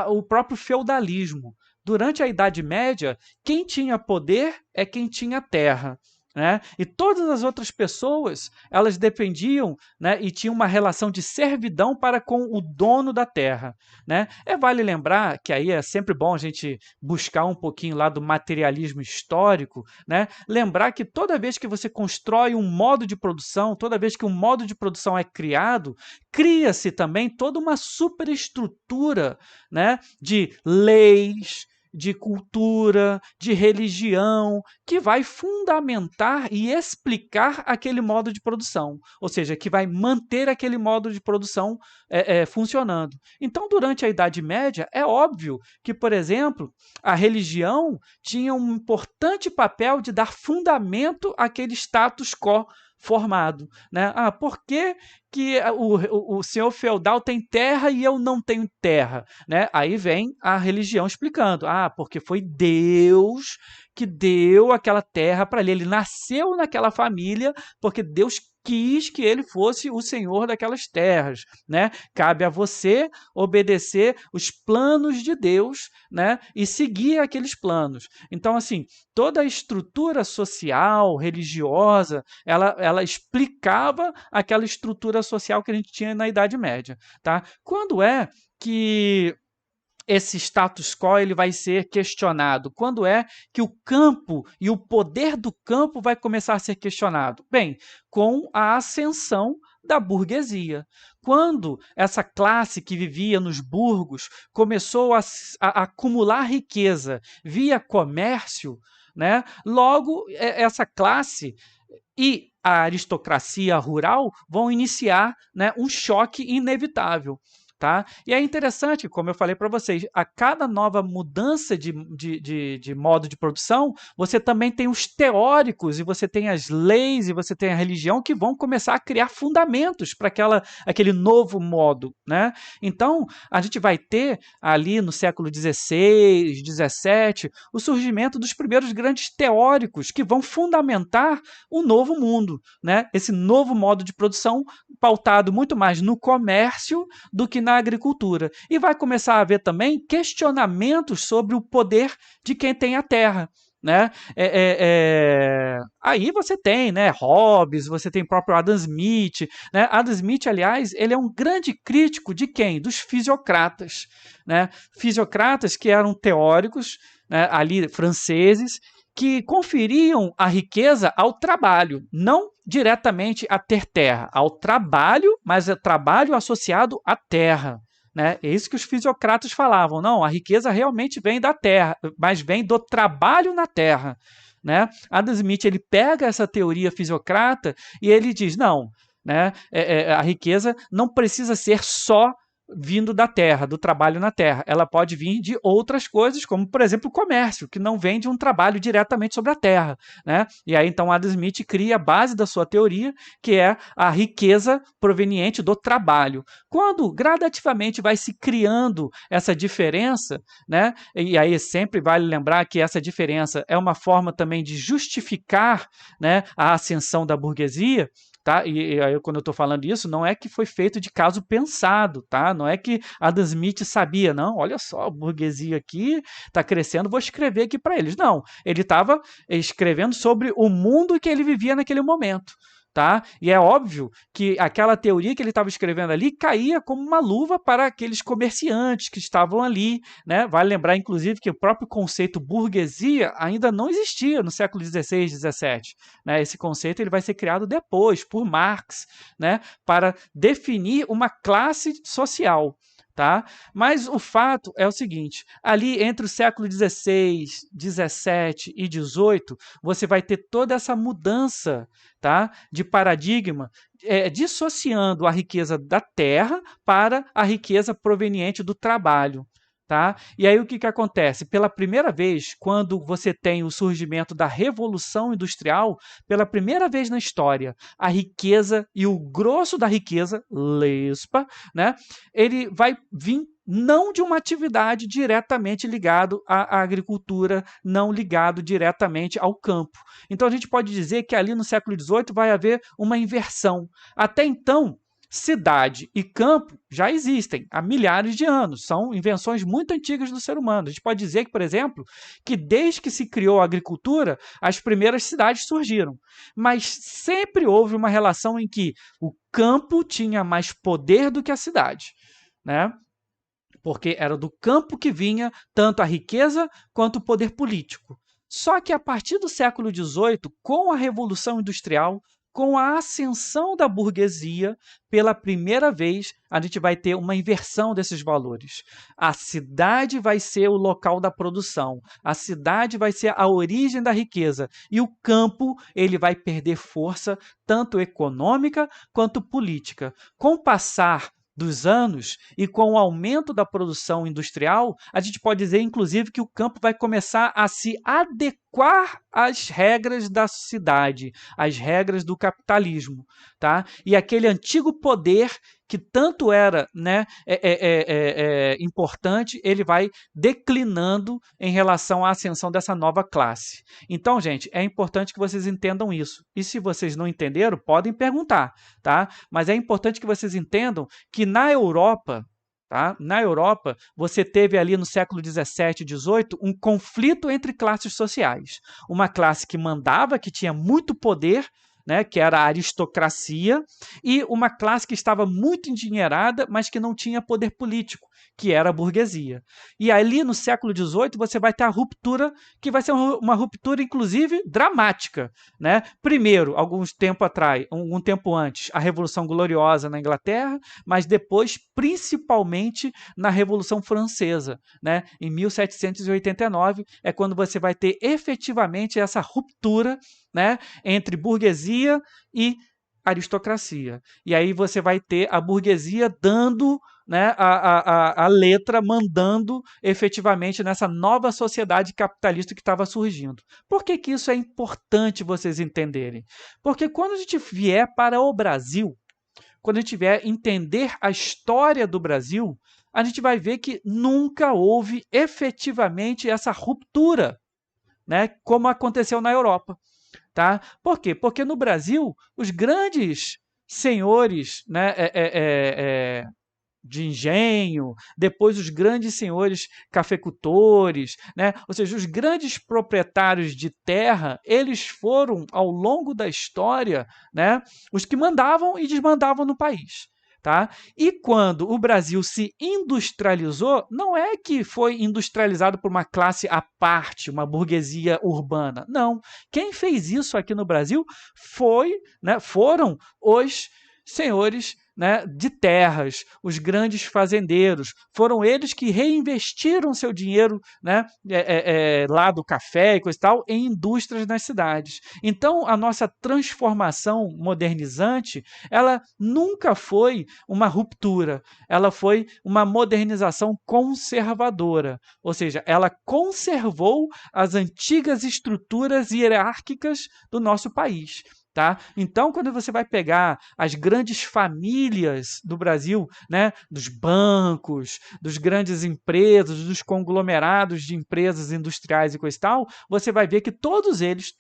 [SPEAKER 1] o próprio feudalismo. Durante a Idade Média, quem tinha poder é quem tinha terra. Né? E todas as outras pessoas, elas dependiam, né, e tinham uma relação de servidão para com o dono da terra. Né? Vale lembrar que aí é sempre bom a gente buscar um pouquinho lá do materialismo histórico, né? Lembrar que toda vez que você constrói um modo de produção, toda vez que um modo de produção é criado, cria-se também toda uma superestrutura, né, de leis, de cultura, de religião, que vai fundamentar e explicar aquele modo de produção, ou seja, que vai manter aquele modo de produção funcionando. Então, durante a Idade Média, é óbvio que, por exemplo, a religião tinha um importante papel de dar fundamento àquele status quo formado. Né? Por que o senhor feudal tem terra e eu não tenho terra? Né? Aí vem a religião explicando. Porque foi Deus que deu aquela terra para ele. Ele nasceu naquela família porque Deus quis que ele fosse o senhor daquelas terras. Né? Cabe a você obedecer os planos de Deus, né, e seguir aqueles planos. Então, assim, toda a estrutura social, religiosa, ela explicava aquela estrutura social que a gente tinha na Idade Média. Tá? Quando é que esse status quo ele vai ser questionado? Quando é que o campo e o poder do campo vai começar a ser questionado? Bem, com a ascensão da burguesia. Quando essa classe que vivia nos burgos começou a acumular riqueza via comércio, né, logo essa classe e a aristocracia rural vão iniciar, né, um choque inevitável. Tá? E é interessante, como eu falei para vocês, a cada nova mudança de modo de produção, você também tem os teóricos, e você tem as leis, e você tem a religião que vão começar a criar fundamentos para aquele novo modo. Né? Então, a gente vai ter ali no século XVI, XVII, o surgimento dos primeiros grandes teóricos que vão fundamentar o novo mundo, né? Esse novo modo de produção pautado muito mais no comércio do que na agricultura. E vai começar a haver também questionamentos sobre o poder de quem tem a terra. Né? Aí você tem, né, Hobbes, você tem o próprio Adam Smith. Né? Adam Smith, aliás, ele é um grande crítico de quem? Dos fisiocratas. Né? Fisiocratas que eram teóricos, né, ali franceses, que conferiam a riqueza ao trabalho, não diretamente a ter terra, ao trabalho, mas é trabalho associado à terra. Né? É isso que os fisiocratas falavam. Não, a riqueza realmente vem da terra, mas vem do trabalho na terra. Né? Adam Smith ele pega essa teoria fisiocrata e ele diz, não, né, a riqueza não precisa ser só vindo da terra, do trabalho na terra. Ela pode vir de outras coisas, como, por exemplo, o comércio, que não vem de um trabalho diretamente sobre a terra. Né? E aí, então, Adam Smith cria a base da sua teoria, que é a riqueza proveniente do trabalho. Quando gradativamente vai se criando essa diferença, né? E aí sempre vale lembrar que essa diferença é uma forma também de justificar, né, a ascensão da burguesia. Tá? E aí, quando eu estou falando isso, não é que foi feito de caso pensado, tá? Não é que Adam Smith sabia, não, olha só, a burguesia aqui está crescendo, vou escrever aqui para eles. Não, ele estava escrevendo sobre o mundo que ele vivia naquele momento. Tá? E é óbvio que aquela teoria que ele estava escrevendo ali caía como uma luva para aqueles comerciantes que estavam ali. Né? Vale lembrar, inclusive, que o próprio conceito burguesia ainda não existia no século XVI, XVII. Né? Esse conceito ele vai ser criado depois, por Marx, né? Para definir uma classe social. Tá? Mas o fato é o seguinte, ali entre o século XVI, XVII e XVIII, você vai ter toda essa mudança, tá, de paradigma, dissociando a riqueza da terra para a riqueza proveniente do trabalho. Tá? E aí o que acontece? Pela primeira vez, quando você tem o surgimento da Revolução Industrial, pela primeira vez na história, a riqueza e o grosso da riqueza, lespa, né, ele vai vir não de uma atividade diretamente ligado à agricultura, não ligado diretamente ao campo. Então a gente pode dizer que ali no século XVIII vai haver uma inversão. Até então, cidade e campo já existem há milhares de anos, são invenções muito antigas do ser humano. A gente pode dizer que, por exemplo, que desde que se criou a agricultura, as primeiras cidades surgiram, mas sempre houve uma relação em que o campo tinha mais poder do que a cidade, né? Porque era do campo que vinha tanto a riqueza quanto o poder político. Só que a partir do século XVIII, com a Revolução Industrial, com a ascensão da burguesia, pela primeira vez, a gente vai ter uma inversão desses valores. A cidade vai ser o local da produção, a cidade vai ser a origem da riqueza, e o campo ele vai perder força, tanto econômica quanto política. Com o passar dos anos e com o aumento da produção industrial, a gente pode dizer, inclusive, que o campo vai começar a se adequar às regras da cidade, às regras do capitalismo. Tá? E aquele antigo poder que tanto era, né, importante, ele vai declinando em relação à ascensão dessa nova classe. Então, gente, é importante que vocês entendam isso. E se vocês não entenderam, podem perguntar, tá? Mas é importante que vocês entendam que na Europa, tá? Na Europa, você teve ali no século XVII e XVIII um conflito entre classes sociais. Uma classe que mandava, que tinha muito poder, né, que era a aristocracia, e uma classe que estava muito endinheirada, mas que não tinha poder político, que era a burguesia. E ali no século XVIII você vai ter a ruptura, que vai ser uma ruptura, inclusive, dramática. Né? Primeiro, algum tempo antes, a Revolução Gloriosa na Inglaterra, mas depois, principalmente, na Revolução Francesa. Né? Em 1789 é quando você vai ter efetivamente essa ruptura, né, entre burguesia e aristocracia. E aí você vai ter a burguesia dando, né, a letra, mandando efetivamente nessa nova sociedade capitalista que estava surgindo. Por que, que isso é importante vocês entenderem? Porque quando a gente vier para o Brasil, quando a gente vier entender a história do Brasil, a gente vai ver que nunca houve efetivamente essa ruptura, né, como aconteceu na Europa. Tá? Por quê? Porque no Brasil, os grandes senhores, né, de engenho, depois os grandes senhores cafeicultores, né? Ou seja, os grandes proprietários de terra, eles foram, ao longo da história, né, os que mandavam e desmandavam no país. Tá? E quando o Brasil se industrializou, não é que foi industrializado por uma classe à parte, uma burguesia urbana. Não. Quem fez isso aqui no Brasil foram os senhores, né, de terras, os grandes fazendeiros. Foram eles que reinvestiram seu dinheiro, né, lá do café e coisa e tal, em indústrias nas cidades. Então, a nossa transformação modernizante, ela nunca foi uma ruptura, ela foi uma modernização conservadora, ou seja, ela conservou as antigas estruturas hierárquicas do nosso país. Tá? Então, quando você vai pegar as grandes famílias do Brasil, né, dos bancos, dos grandes empresas, dos conglomerados de empresas industriais e coisa e tal, você vai ver que todos eles,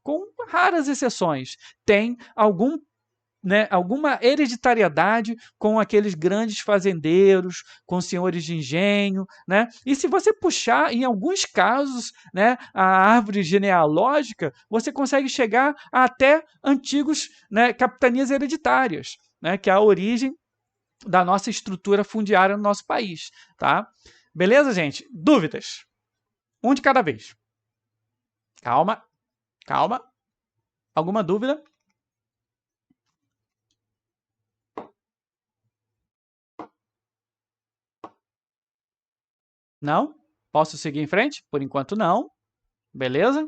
[SPEAKER 1] com raras exceções, têm alguma hereditariedade com aqueles grandes fazendeiros, com senhores de engenho, né? E se você puxar, em alguns casos, né, a árvore genealógica, você consegue chegar até antigos, né, capitanias hereditárias, né, que é a origem da nossa estrutura fundiária no nosso país, tá? Beleza, gente? Dúvidas? Um de cada vez. Calma, calma. Alguma dúvida? Não? Posso seguir em frente? Por enquanto, não. Beleza?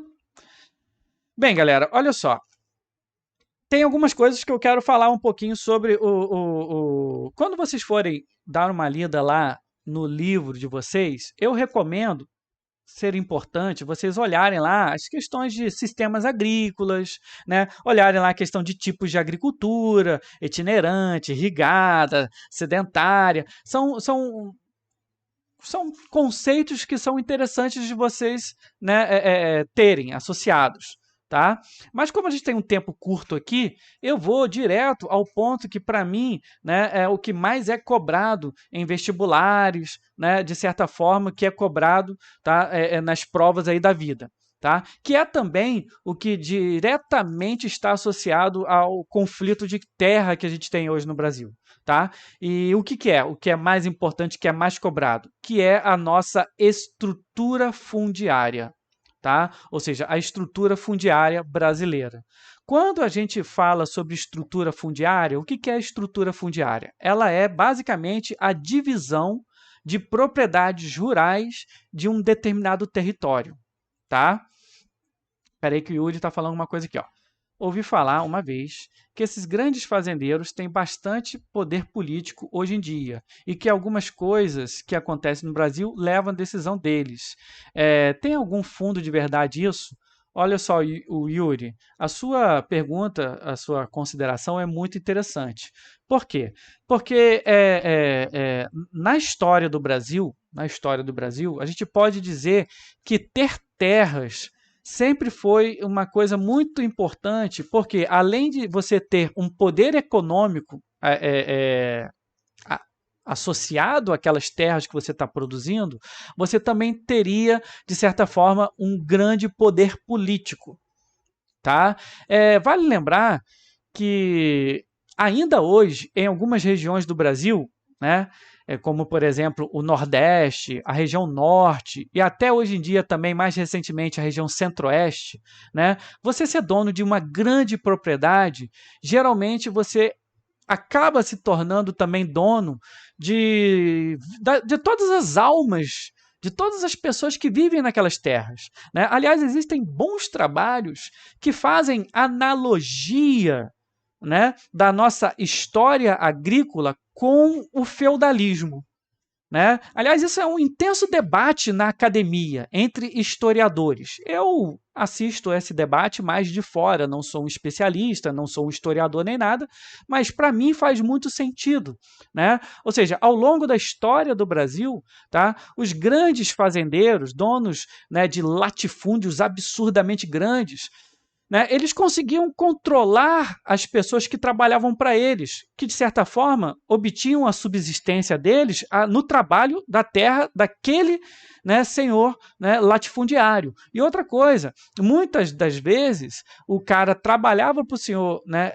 [SPEAKER 1] Bem, galera, olha só. Tem algumas coisas que eu quero falar um pouquinho sobre Quando vocês forem dar uma lida lá no livro de vocês, eu recomendo ser importante vocês olharem lá as questões de sistemas agrícolas, né? Olharem lá a questão de tipos de agricultura, itinerante, irrigada, sedentária. São conceitos que são interessantes de vocês, né, terem associados. Tá? Mas como a gente tem um tempo curto aqui, eu vou direto ao ponto que, para mim, né, é o que mais é cobrado em vestibulares, né, de certa forma, que é cobrado, tá, nas provas aí da vida. Tá? Que é também o que diretamente está associado ao conflito de terra que a gente tem hoje no Brasil. Tá? E o que é? O que é mais importante, que é mais cobrado? Que é a nossa estrutura fundiária. Tá? Ou seja, a estrutura fundiária brasileira. Quando a gente fala sobre estrutura fundiária, o que é a estrutura fundiária? Ela é basicamente a divisão de propriedades rurais de um determinado território. Tá? Espera aí que o Yuri está falando uma coisa aqui. Ó. Ouvi falar uma vez que esses grandes fazendeiros têm bastante poder político hoje em dia e que algumas coisas que acontecem no Brasil levam a decisão deles. Tem algum fundo de verdade isso? Olha só, o Yuri, a sua pergunta, a sua consideração é muito interessante. Por quê? Porque na história do Brasil, a gente pode dizer que ter terras sempre foi uma coisa muito importante, porque além de você ter um poder econômico associado àquelas terras que você está produzindo, você também teria, de certa forma, um grande poder político. Tá? Vale lembrar que ainda hoje, em algumas regiões do Brasil, né, como por exemplo o Nordeste, a região Norte e até hoje em dia também, mais recentemente, a região Centro-Oeste, né, você ser dono de uma grande propriedade, geralmente você acaba se tornando também dono de todas as almas, de todas as pessoas que vivem naquelas terras. Né? Aliás, existem bons trabalhos que fazem analogia né, da nossa história agrícola com o feudalismo, né? Aliás, isso é um intenso debate na academia entre historiadores. Eu assisto esse debate mais de fora, não sou um especialista, não sou um historiador nem nada, mas para mim faz muito sentido, né? Ou seja, ao longo da história do Brasil, tá, os grandes fazendeiros, donos, né, de latifúndios absurdamente grandes, né, eles conseguiam controlar as pessoas que trabalhavam para eles, que de certa forma obtinham a subsistência deles no trabalho da terra daquele, né, senhor, né, latifundiário. E outra coisa, muitas das vezes o cara trabalhava para o senhor, né,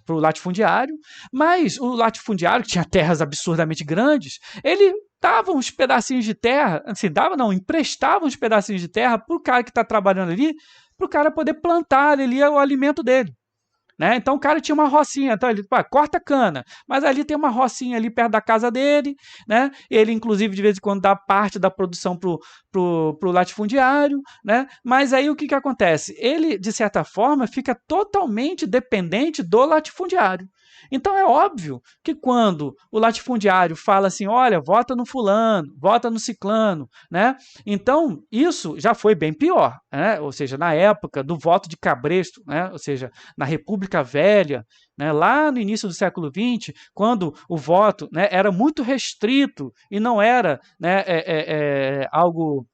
[SPEAKER 1] para o latifundiário, mas o latifundiário, que tinha terras absurdamente grandes, ele dava uns pedacinhos de terra, assim, dava não, emprestava uns pedacinhos de terra para o cara que está trabalhando ali, para o cara poder plantar ali o alimento dele. Né? Então o cara tinha uma rocinha, então ele corta cana, mas ali tem uma rocinha ali perto da casa dele, né? Ele inclusive de vez em quando dá parte da produção pro latifundiário, né? Mas aí o que acontece? Ele de certa forma fica totalmente dependente do latifundiário. Então é óbvio que quando o latifundiário fala assim, olha, vota no fulano, vota no ciclano, né? Então isso já foi bem pior, né? Ou seja, na época do voto de Cabresto, né? Ou seja, na República Velha, né? Lá no início do século XX, quando o voto, né, era muito restrito e não era, né, algo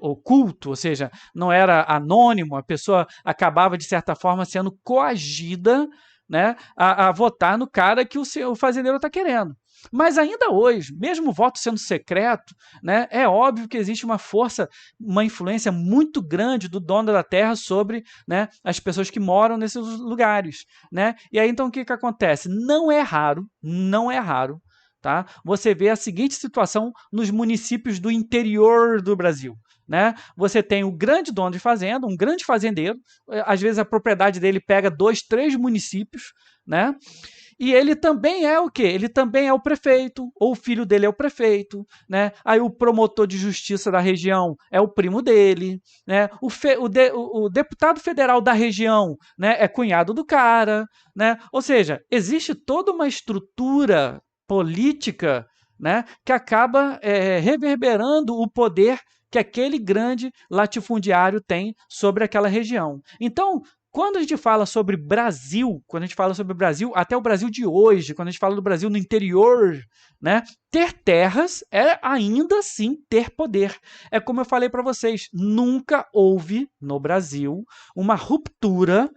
[SPEAKER 1] oculto, ou seja, não era anônimo, a pessoa acabava, de certa forma, sendo coagida, né, a votar no cara que o fazendeiro está querendo. Mas ainda hoje, mesmo o voto sendo secreto, né, é óbvio que existe uma força, uma influência muito grande do dono da terra sobre, né, as pessoas que moram nesses lugares. Né? E aí, então, o que acontece? Não é raro, não é raro, tá? Você vê a seguinte situação nos municípios do interior do Brasil. Né? Você tem o grande dono de fazenda, um grande fazendeiro, às vezes a propriedade dele pega 2, 3 municípios, né? E ele também é o quê? Ele também é o prefeito, ou o filho dele é o prefeito, né? Aí o promotor de justiça da região é o primo dele, né? O deputado federal da região, né, é cunhado do cara, né? Ou seja, existe toda uma estrutura política, né, que acaba reverberando o poder que aquele grande latifundiário tem sobre aquela região. Então, quando a gente fala sobre Brasil, quando a gente fala sobre o Brasil, até o Brasil de hoje, quando a gente fala do Brasil no interior, né, ter terras é ainda assim ter poder. É como eu falei para vocês, nunca houve no Brasil uma ruptura,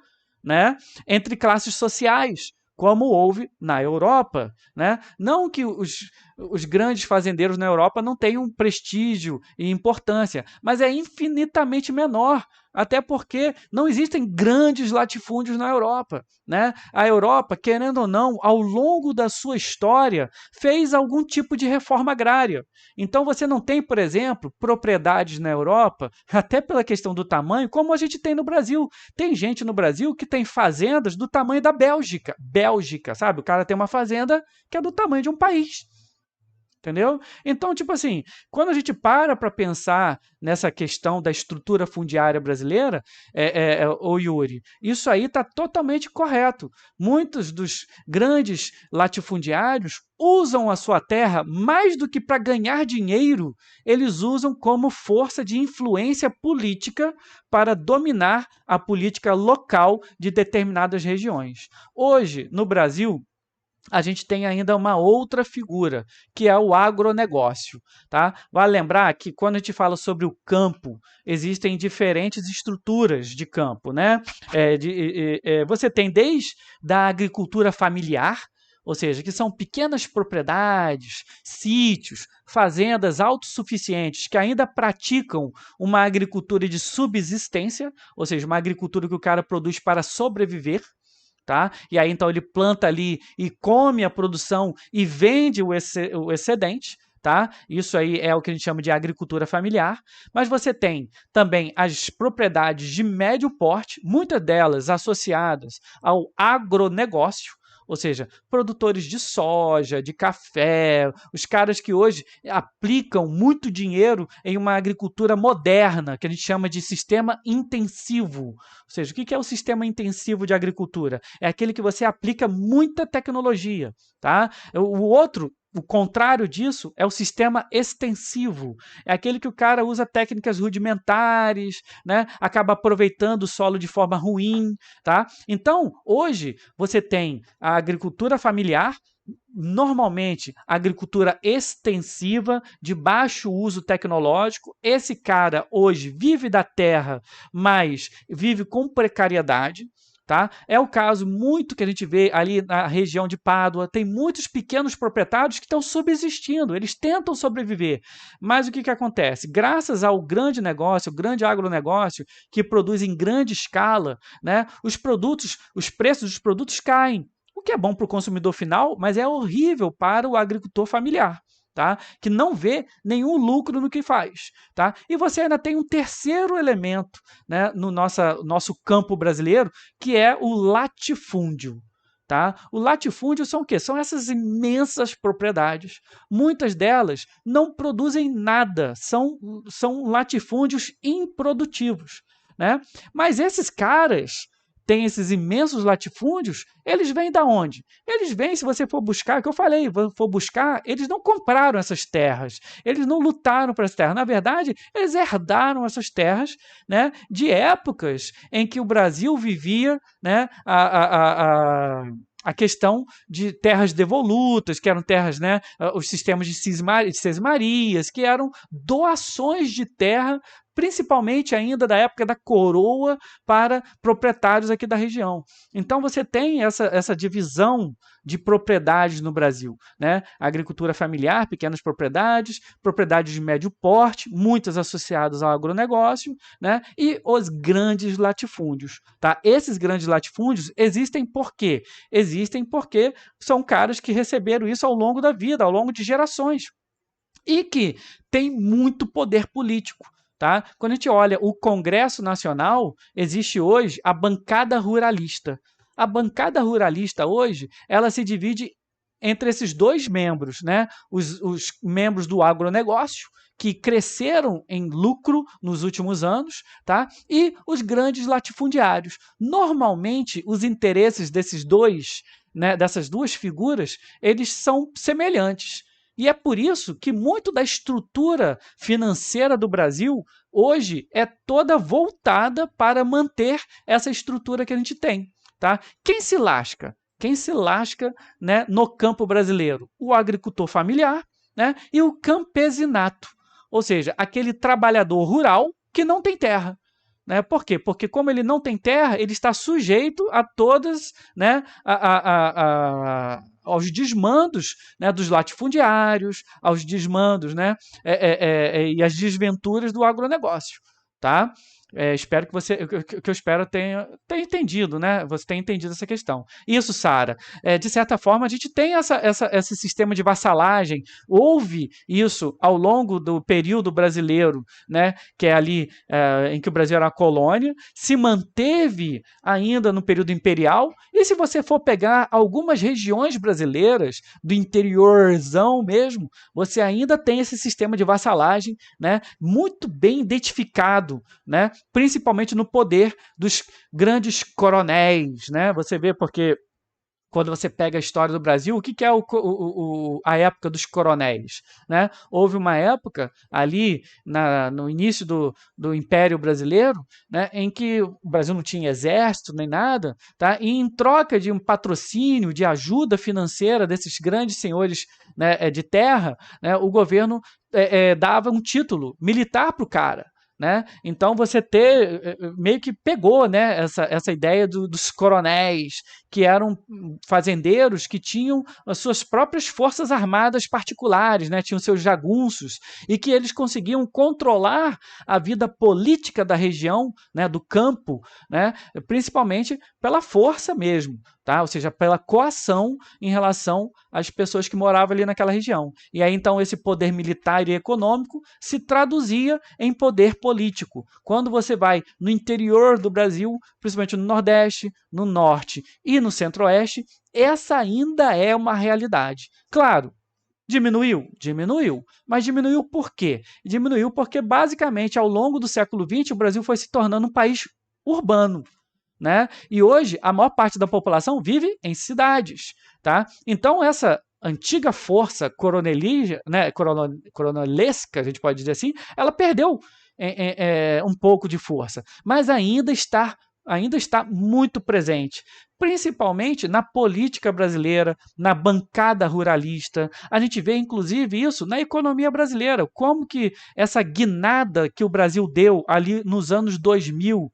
[SPEAKER 1] né, entre classes sociais, como houve na Europa. Né? Não que os grandes fazendeiros na Europa não tenham prestígio e importância, mas é infinitamente menor. Até porque não existem grandes latifúndios na Europa. Né? A Europa, querendo ou não, ao longo da sua história, fez algum tipo de reforma agrária. Então você não tem, por exemplo, propriedades na Europa, até pela questão do tamanho, como a gente tem no Brasil. Tem gente no Brasil que tem fazendas do tamanho da Bélgica. Bélgica, sabe? O cara tem uma fazenda que é do tamanho de um país. Entendeu? Então, tipo assim, quando a gente para pensar nessa questão da estrutura fundiária brasileira, ô Yuri, isso aí está totalmente correto. Muitos dos grandes latifundiários usam a sua terra mais do que para ganhar dinheiro, eles usam como força de influência política para dominar a política local de determinadas regiões. Hoje, no Brasil, a gente tem ainda uma outra figura, que é o agronegócio. Tá? Vale lembrar que quando a gente fala sobre o campo, existem diferentes estruturas de campo. Né? Você tem desde a agricultura familiar, ou seja, que são pequenas propriedades, sítios, fazendas autossuficientes que ainda praticam uma agricultura de subsistência, ou seja, uma agricultura que o cara produz para sobreviver. Tá? E aí então ele planta ali e come a produção e vende o excedente. Tá? Isso aí é o que a gente chama de agricultura familiar. Mas você tem também as propriedades de médio porte, muitas delas associadas ao agronegócio, ou seja, produtores de soja, de café, os caras que hoje aplicam muito dinheiro em uma agricultura moderna, que a gente chama de sistema intensivo. Ou seja, o que é o sistema intensivo de agricultura? É aquele que você aplica muita tecnologia, tá? O contrário disso é o sistema extensivo. É aquele que o cara usa técnicas rudimentares, né? Acaba aproveitando o solo de forma ruim, tá? Então, hoje, você tem a agricultura familiar, normalmente agricultura extensiva, de baixo uso tecnológico. Esse cara hoje vive da terra, mas vive com precariedade. Tá? É o caso muito que a gente vê ali na região de Pádua, tem muitos pequenos proprietários que estão subsistindo, eles tentam sobreviver, mas o que acontece? Graças ao grande negócio, o grande agronegócio, que produz em grande escala, né, os preços dos produtos caem, o que é bom para o consumidor final, mas é horrível para o agricultor familiar. Tá? Que não vê nenhum lucro no que faz. Tá? E você ainda tem um terceiro elemento, né, no nosso campo brasileiro, que é o latifúndio. Tá? O latifúndio são o quê? São essas imensas propriedades. Muitas delas não produzem nada, são latifúndios improdutivos. Né? Mas esses caras têm esses imensos latifúndios, eles vêm da onde? Eles vêm, se você for buscar, que eu falei, for buscar, eles não compraram essas terras, eles não lutaram para essas terras. Na verdade, eles herdaram essas terras, né, de épocas em que o Brasil vivia, né, a questão de terras devolutas, que eram terras, né, os sistemas de cismarias, que eram doações de terra, principalmente ainda da época da coroa, para proprietários aqui da região. Então você tem essa divisão de propriedades no Brasil, né? Agricultura familiar, pequenas propriedades, propriedades de médio porte, muitas associadas ao agronegócio, né? E os grandes latifúndios, tá? Esses grandes latifúndios existem por quê? Existem porque são caras que receberam isso ao longo da vida, ao longo de gerações, e que têm muito poder político. Tá? Quando a gente olha o Congresso Nacional, existe hoje a bancada ruralista. A bancada ruralista hoje, ela se divide entre esses dois membros, né? Os membros do agronegócio, que cresceram em lucro nos últimos anos, tá? E os grandes latifundiários. Normalmente, os interesses desses dois, né, dessas duas figuras, eles são semelhantes. E é por isso que muito da estrutura financeira do Brasil hoje é toda voltada para manter essa estrutura que a gente tem. Tá? Quem se lasca? Quem se lasca, né, no campo brasileiro? O agricultor familiar, né, e o campesinato, ou seja, aquele trabalhador rural que não tem terra. Né? Por quê? Porque como ele não tem terra, ele está sujeito a todas, né, aos desmandos, né, dos latifundiários, aos desmandos, né, e às desventuras do agronegócio. Tá? Espero que você, que eu espero tenha entendido, né? Você tenha entendido essa questão. Isso, Sara, de certa forma a gente tem esse sistema de vassalagem. Houve isso ao longo do período brasileiro, né? Que é ali em que o Brasil era uma colônia, se manteve ainda no período imperial. E se você for pegar algumas regiões brasileiras do interiorzão mesmo, você ainda tem esse sistema de vassalagem, né? Muito bem identificado, né? Principalmente no poder dos grandes coronéis, né? Você vê porque quando você pega a história do Brasil, o que é a época dos coronéis? Né? Houve uma época ali, no início do Império Brasileiro, né, em que o Brasil não tinha exército nem nada, tá? E em troca de um patrocínio, de ajuda financeira desses grandes senhores, né, de terra, né, o governo dava um título militar para o cara. Né? Então você meio que pegou, né, essa ideia dos coronéis, que eram fazendeiros que tinham as suas próprias forças armadas particulares, né, tinham seus jagunços, e que eles conseguiam controlar a vida política da região, né, do campo, né, principalmente pela força mesmo. tá? Ou seja, pela coação em relação às pessoas que moravam ali naquela região. E aí, então, esse poder militar e econômico se traduzia em poder político. Quando você vai no interior do Brasil, principalmente no Nordeste, no Norte e no Centro-Oeste, essa ainda é uma realidade. Claro, diminuiu? Diminuiu. Mas diminuiu por quê? Diminuiu porque, basicamente, ao longo do século XX, o Brasil foi se tornando um país urbano. Né? E hoje, a maior parte da população vive em cidades. Tá? Então, essa antiga força coronelesca, a gente pode dizer assim, ela perdeu um pouco de força, mas ainda está muito presente, principalmente na política brasileira, na bancada ruralista. A gente vê, inclusive, isso na economia brasileira, como que essa guinada que o Brasil deu ali nos anos 2000,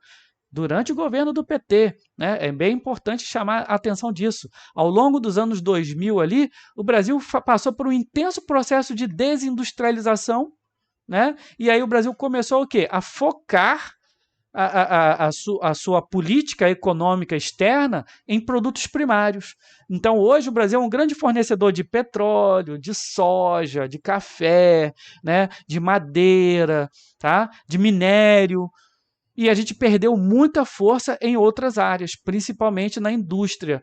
[SPEAKER 1] durante o governo do PT, né? É bem importante chamar a atenção disso. Ao longo dos anos 2000 ali, o Brasil passou por um intenso processo de desindustrialização, né? E aí o Brasil começou o quê? A focar a sua política econômica externa em produtos primários. Então, hoje, o Brasil é um grande fornecedor de petróleo, de soja, de café, né, de madeira, tá, de minério. E a gente perdeu muita força em outras áreas, principalmente na indústria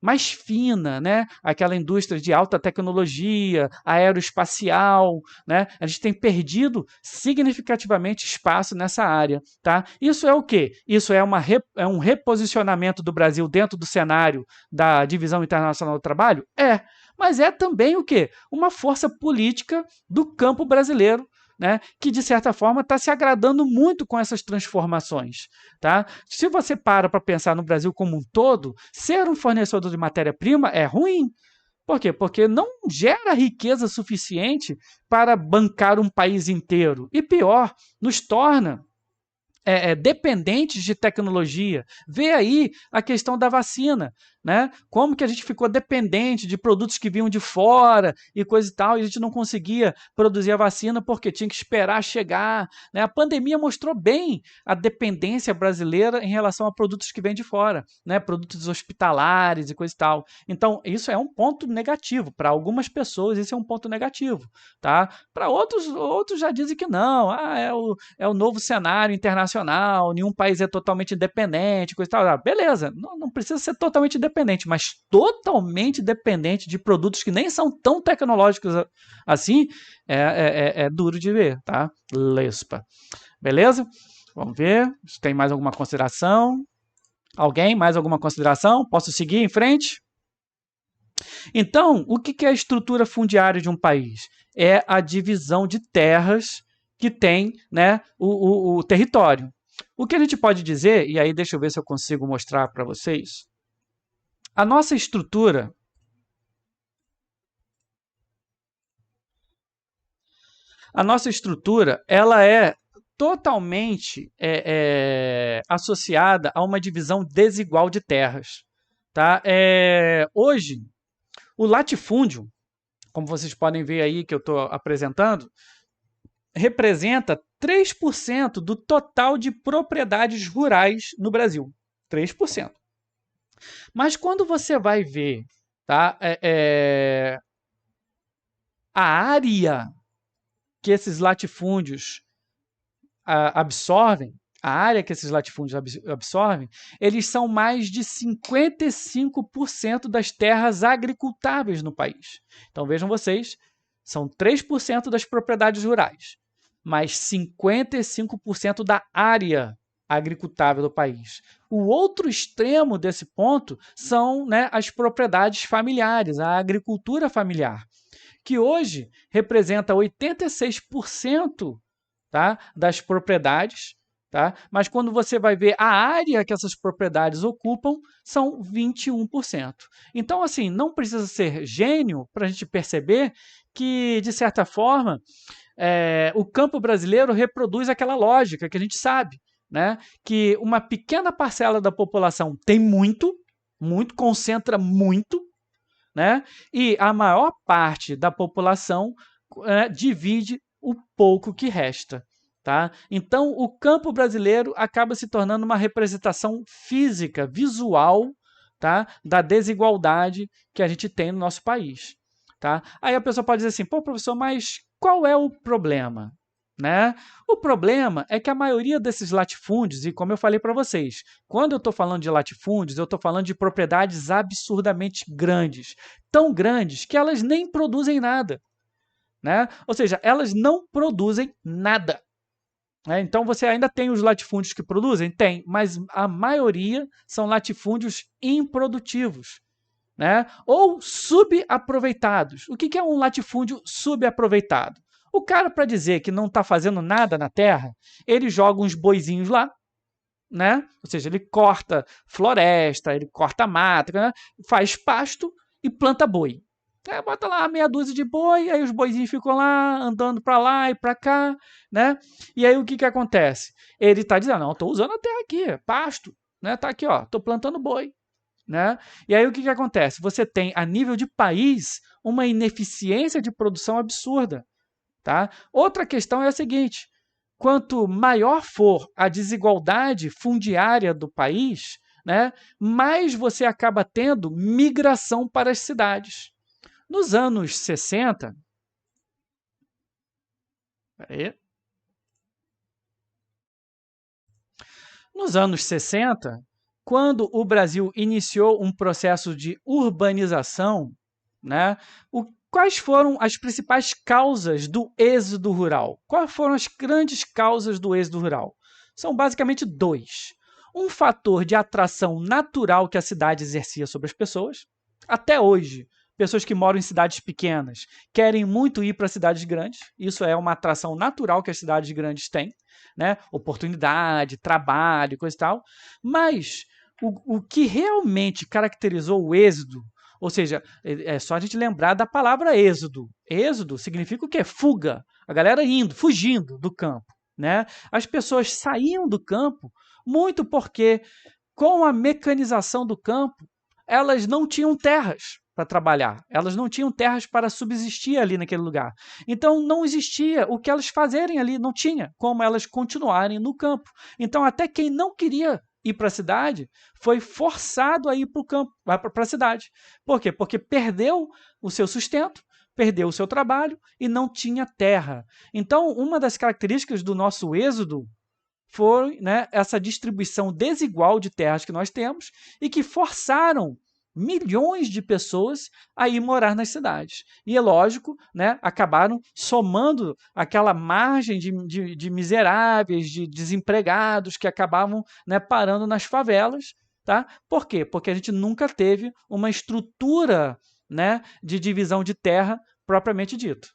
[SPEAKER 1] mais fina, né? Aquela indústria de alta tecnologia, aeroespacial, né? A gente tem perdido significativamente espaço nessa área, tá? Isso é o quê? Isso é um reposicionamento do Brasil dentro do cenário da Divisão Internacional do Trabalho? É, mas é também o quê? Uma força política do campo brasileiro, né, que de certa forma está se agradando muito com essas transformações. Tá? Se você para pensar no Brasil como um todo, ser um fornecedor de matéria-prima é ruim. Por quê? Porque não gera riqueza suficiente para bancar um país inteiro. E pior, nos torna dependentes de tecnologia. Vê aí a questão da vacina, né? Como que a gente ficou dependente de produtos que vinham de fora e coisa e tal, e a gente não conseguia produzir a vacina porque tinha que esperar chegar, né? A pandemia mostrou bem a dependência brasileira em relação a produtos que vêm de fora, né? Produtos hospitalares e coisa e tal. Então, isso é um ponto negativo. Para algumas pessoas, isso é um ponto negativo, tá? Para outros já dizem que não, é o novo cenário internacional, nenhum país é totalmente independente, coisa e tal. Beleza, não precisa ser totalmente independente, mas totalmente dependente de produtos que nem são tão tecnológicos assim, é duro de ver, tá? Lespa. Beleza? Vamos ver se tem mais alguma consideração. Alguém? Mais alguma consideração? Posso seguir em frente? Então, o que é a estrutura fundiária de um país? É a divisão de terras que tem, né, o território. O que a gente pode dizer, e aí deixa eu ver se eu consigo mostrar para vocês, a nossa estrutura ela é totalmente associada a uma divisão desigual de terras. Tá? Hoje, o latifúndio, como vocês podem ver aí que eu estou apresentando, representa 3% do total de propriedades rurais no Brasil. 3%. Mas quando você vai ver, tá, a área que esses latifúndios absorvem, a área que esses latifúndios absorvem, eles são mais de 55% das terras agricultáveis no país. Então vejam vocês, são 3% das propriedades rurais, mas 55% da área agricultável do país. O outro extremo desse ponto são, né, as propriedades familiares, a agricultura familiar, que hoje representa 86%, tá, das propriedades, tá? Mas quando você vai ver a área que essas propriedades ocupam, são 21%. Então, assim, não precisa ser gênio para a gente perceber que, de certa forma, o campo brasileiro reproduz aquela lógica que a gente sabe, né? Que uma pequena parcela da população tem muito, concentra muito, né? E a maior parte da população divide o pouco que resta. Tá? Então, o campo brasileiro acaba se tornando uma representação física, visual, tá? Da desigualdade que a gente tem no nosso país. Tá? Aí a pessoa pode dizer assim, pô, professor, mas qual é o problema? Né? O problema é que a maioria desses latifúndios, e como eu falei para vocês, quando eu estou falando de latifúndios, eu estou falando de propriedades absurdamente grandes, tão grandes que elas nem produzem nada. Né? Ou seja, elas não produzem nada. Né? Então você ainda tem os latifúndios que produzem? Tem, mas a maioria são latifúndios improdutivos. Né? Ou subaproveitados. O que é um latifúndio subaproveitado? O cara, para dizer que não está fazendo nada na terra, ele joga uns boizinhos lá, né? Ou seja, ele corta floresta, ele corta mata, né? Faz pasto e planta boi. Bota lá meia dúzia de boi, aí os boizinhos ficam lá, andando para lá e para cá, né? E aí o que acontece? Ele está dizendo, não, estou usando a terra aqui, pasto, né? Tá aqui, ó, estou plantando boi. Né? E aí o que acontece? Você tem, a nível de país, uma ineficiência de produção absurda. Tá? Outra questão é a seguinte: quanto maior for a desigualdade fundiária do país, né, mais você acaba tendo migração para as cidades. Nos anos 60, peraí, nos anos 60, quando o Brasil iniciou um processo de urbanização, né, quais foram as principais causas do êxodo rural? Quais foram as grandes causas do êxodo rural? São basicamente dois. Um fator de atração natural que a cidade exercia sobre as pessoas. Até hoje, pessoas que moram em cidades pequenas querem muito ir para cidades grandes. Isso é uma atração natural que as cidades grandes têm. Né? Oportunidade, trabalho, coisa e tal. Mas o que realmente caracterizou o êxodo, ou seja, é só a gente lembrar da palavra êxodo. Êxodo significa o quê? Fuga. A galera indo, fugindo do campo. Né? As pessoas saíam do campo muito porque, com a mecanização do campo, elas não tinham terras para trabalhar, elas não tinham terras para subsistir ali naquele lugar. Então não existia o que elas fazerem ali, não tinha como elas continuarem no campo. Então até quem não queria ir para a cidade foi forçado a ir para o campo, para a cidade. Por quê? Porque perdeu o seu sustento, perdeu o seu trabalho e não tinha terra. Então uma das características do nosso êxodo foi, né, essa distribuição desigual de terras que nós temos e que forçaram milhões de pessoas a ir morar nas cidades. E é lógico, né, acabaram somando aquela margem de miseráveis, de desempregados que acabavam, né, parando nas favelas. Tá? Por quê? Porque a gente nunca teve uma estrutura, né, de divisão de terra propriamente dito.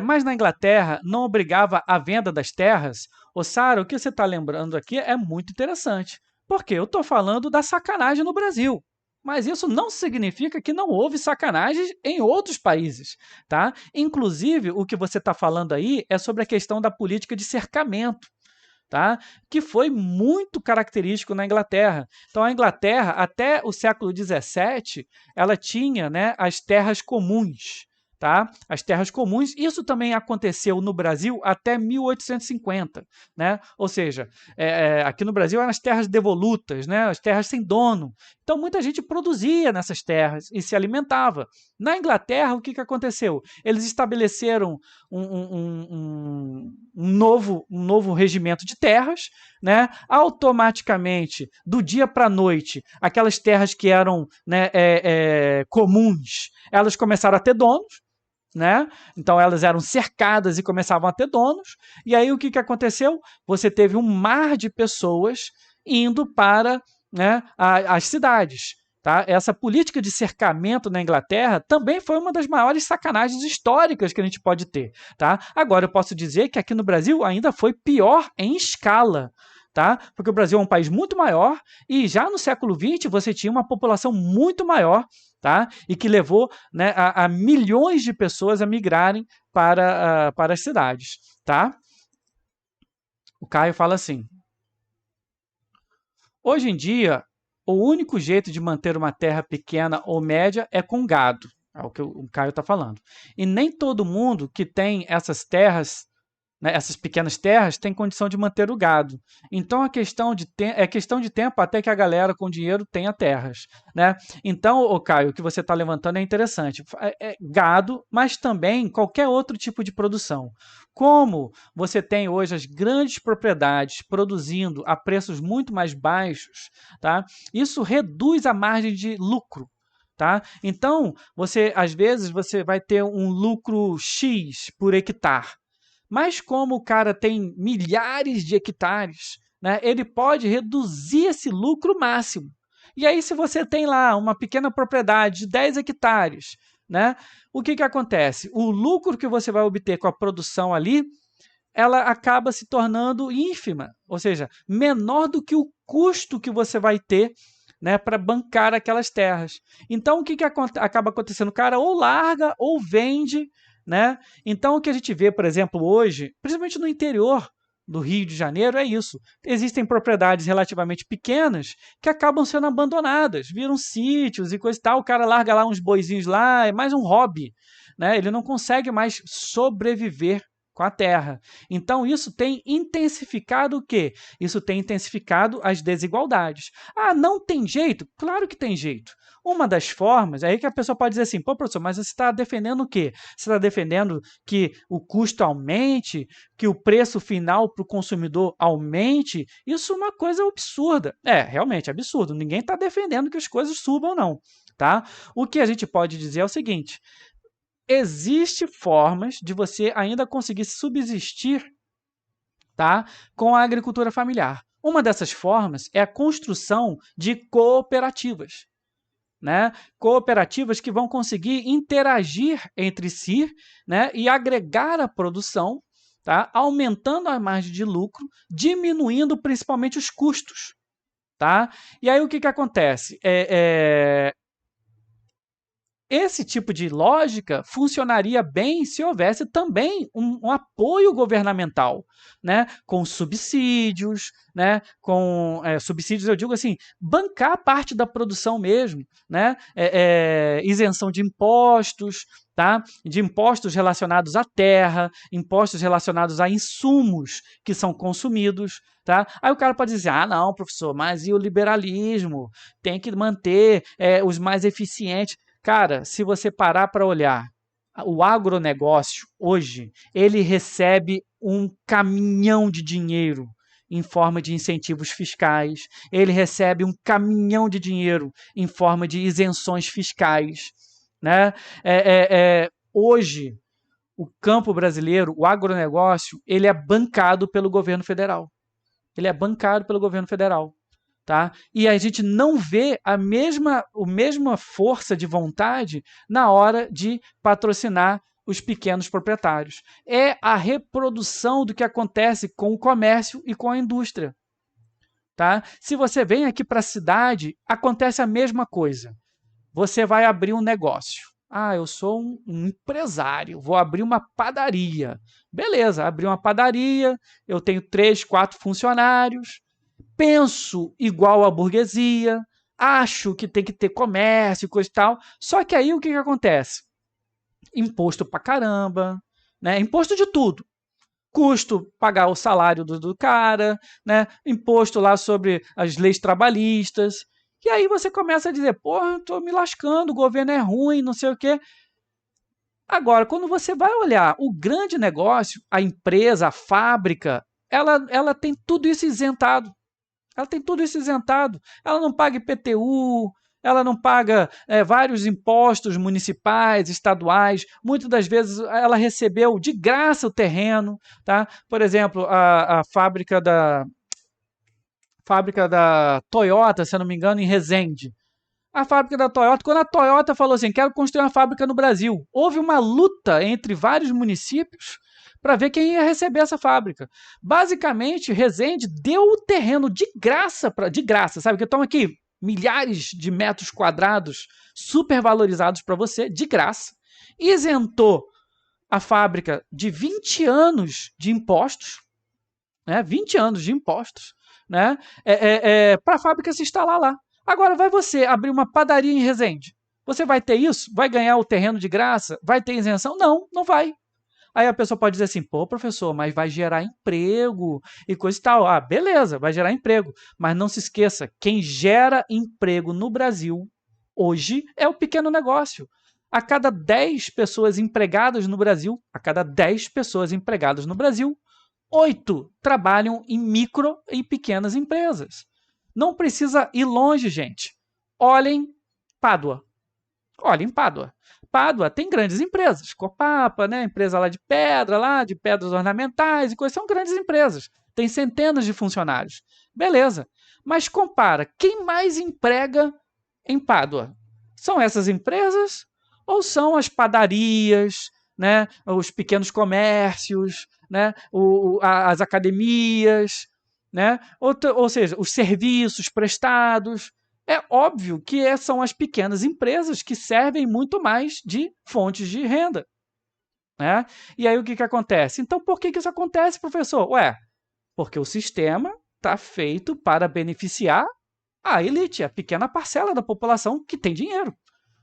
[SPEAKER 1] Mas na Inglaterra não obrigava a venda das terras. Ô, Sara, o que você está lembrando aqui é muito interessante, porque eu estou falando da sacanagem no Brasil. Mas isso não significa que não houve sacanagem em outros países. Tá? Inclusive, o que você está falando aí é sobre a questão da política de cercamento. Tá? Que foi muito característico na Inglaterra. Então, a Inglaterra, até o século XVII, ela tinha, né, as terras comuns. Tá? As terras comuns, isso também aconteceu no Brasil até 1850, né? Ou seja, aqui no Brasil eram as terras devolutas, né? As terras sem dono. Então muita gente produzia nessas terras e se alimentava. Na Inglaterra, o que aconteceu? Eles estabeleceram um novo regimento de terras, né? Automaticamente, do dia para a noite, aquelas terras que eram, né, comuns, elas começaram a ter donos. Né? Então elas eram cercadas e começavam a ter donos. E aí o que aconteceu? Você teve um mar de pessoas indo para, né, as cidades. Tá? Essa política de cercamento na Inglaterra também foi uma das maiores sacanagens históricas que a gente pode ter. Tá? Agora eu posso dizer que aqui no Brasil ainda foi pior em escala. Tá? Porque o Brasil é um país muito maior e já no século XX você tinha uma população muito maior. Tá? E que levou, né, a milhões de pessoas a migrarem para as cidades. Tá? O Caio fala assim: hoje em dia, o único jeito de manter uma terra pequena ou média é com gado. É o que o Caio está falando. E nem todo mundo que tem essas terras né, essas pequenas terras têm condição de manter o gado. Então é questão de tempo até que a galera com dinheiro tenha terras, né? Então, ô Caio, o que você está levantando é interessante. É gado, mas também qualquer outro tipo de produção. Como você tem hoje as grandes propriedades produzindo a preços muito mais baixos, tá? Isso reduz a margem de lucro. Tá? Então, às vezes, você vai ter um lucro X por hectare. Mas como o cara tem milhares de hectares, né, ele pode reduzir esse lucro máximo. E aí, se você tem lá uma pequena propriedade de 10 hectares, né, o que acontece? O lucro que você vai obter com a produção ali, ela acaba se tornando ínfima, ou seja, menor do que o custo que você vai ter, né, para bancar aquelas terras. Então, o que acaba acontecendo? O cara ou larga ou vende, né? Então, o que a gente vê, por exemplo, hoje, principalmente no interior do Rio de Janeiro, é isso. Existem propriedades relativamente pequenas que acabam sendo abandonadas, viram sítios e coisa e tal. O cara larga lá uns boizinhos lá, é mais um hobby, né? Ele não consegue mais sobreviver com a terra. Então, isso tem intensificado o quê? Isso tem intensificado as desigualdades. Ah, não tem jeito? Claro que tem jeito. Uma das formas, aí que a pessoa pode dizer assim, pô, professor, mas você está defendendo o quê? Você está defendendo que o custo aumente, que o preço final para o consumidor aumente? Isso é uma coisa absurda. É, realmente absurdo. Ninguém está defendendo que as coisas subam, não. Tá? O que a gente pode dizer é o seguinte: existe formas de você ainda conseguir subsistir, tá, com a agricultura familiar. Uma dessas formas é a construção de cooperativas, né? Cooperativas que vão conseguir interagir entre si, né, e agregar a produção, tá, aumentando a margem de lucro, diminuindo principalmente os custos. Tá? E aí o que acontece? Esse tipo de lógica funcionaria bem se houvesse também um apoio governamental, né? Com subsídios, né? Com subsídios, eu digo assim, bancar parte da produção mesmo, né? Isenção de impostos, tá? De impostos relacionados à terra, impostos relacionados a insumos que são consumidos. Tá? Aí o cara pode dizer, ah, não, professor, mas e o liberalismo? Tem que manter os mais eficientes. Cara, se você parar para olhar, o agronegócio hoje, ele recebe um caminhão de dinheiro em forma de incentivos fiscais, ele recebe um caminhão de dinheiro em forma de isenções fiscais, né? Hoje, o campo brasileiro, o agronegócio, ele é bancado pelo governo federal. Ele é bancado pelo governo federal. Tá? E a gente não vê a mesma força de vontade na hora de patrocinar os pequenos proprietários. É a reprodução do que acontece com o comércio e com a indústria. Tá? Se você vem aqui para a cidade, acontece a mesma coisa. Você vai abrir um negócio. Ah, eu sou um empresário, vou abrir uma padaria. Beleza, abri uma padaria, eu tenho 3, 4 funcionários, penso igual à burguesia, acho que tem que ter comércio e coisa e tal. Só que aí o que acontece? Imposto pra caramba, né? Imposto de tudo. Custo pagar o salário do cara, né? Imposto lá sobre as leis trabalhistas. E aí você começa a dizer, porra, tô me lascando, o governo é ruim, não sei o quê. Agora, quando você vai olhar o grande negócio, a empresa, a fábrica, ela tem tudo isso isentado. Ela tem tudo isso isentado. Ela não paga IPTU, ela não paga vários impostos municipais, estaduais. Muitas das vezes ela recebeu de graça o terreno. Tá? Por exemplo, a fábrica da Toyota, se eu não me engano, em Resende. A fábrica da Toyota, quando a Toyota falou assim, quero construir uma fábrica no Brasil, houve uma luta entre vários municípios para ver quem ia receber essa fábrica. Basicamente, Resende deu o terreno de graça, sabe? Que estão aqui milhares de metros quadrados supervalorizados para você, de graça. Isentou a fábrica de 20 anos de impostos, né? 20 anos de impostos, né? Para a fábrica se instalar lá. Agora, vai você abrir uma padaria em Resende. Você vai ter isso? Vai ganhar o terreno de graça? Vai ter isenção? Não, não vai. Aí a pessoa pode dizer assim, pô, professor, mas vai gerar emprego e coisa e tal. Ah, beleza, vai gerar emprego. Mas não se esqueça, quem gera emprego no Brasil hoje é o pequeno negócio. A cada 10 pessoas empregadas no Brasil, a cada 10 pessoas empregadas no Brasil, 8 trabalham em micro e pequenas empresas. Não precisa ir longe, gente. Olhem Pádua. Olhem Pádua. Pádua tem grandes empresas. Copapa, né? Empresa lá, de pedras ornamentais e coisas. São grandes empresas. Tem centenas de funcionários. Beleza. Mas compara, quem mais emprega em Pádua? São essas empresas ou são as padarias, né? Os pequenos comércios, né? As academias, né? Ou seja, os serviços prestados. É óbvio que são as pequenas empresas que servem muito mais de fontes de renda. Né? E aí o que acontece? Então, por que isso acontece, professor? Ué, porque o sistema está feito para beneficiar a elite, a pequena parcela da população que tem dinheiro.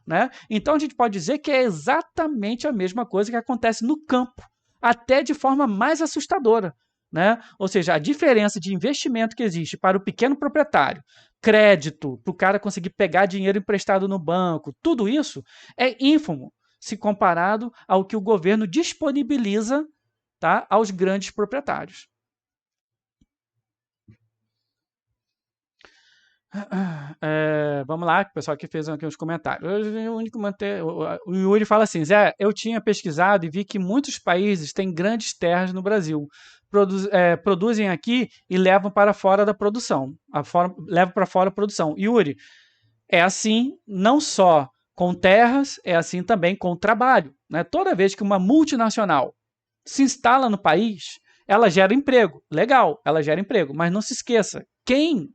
[SPEAKER 1] Né? Então, a gente pode dizer que é exatamente a mesma coisa que acontece no campo, até de forma mais assustadora. Né? Ou seja, a diferença de investimento que existe para o pequeno proprietário, crédito, para o cara conseguir pegar dinheiro emprestado no banco, tudo isso é ínfimo se comparado ao que o governo disponibiliza, tá, aos grandes proprietários. Vamos lá, o pessoal aqui fez aqui uns comentários. O Yuri fala assim, Zé, eu tinha pesquisado e vi que muitos países têm grandes terras no Brasil. Produzem aqui e levam para fora da produção. Levam para fora a produção. Yuri, é assim não só com terras, é assim também com trabalho. Né? Toda vez que uma multinacional se instala no país, ela gera emprego. Legal, ela gera emprego. Mas não se esqueça, quem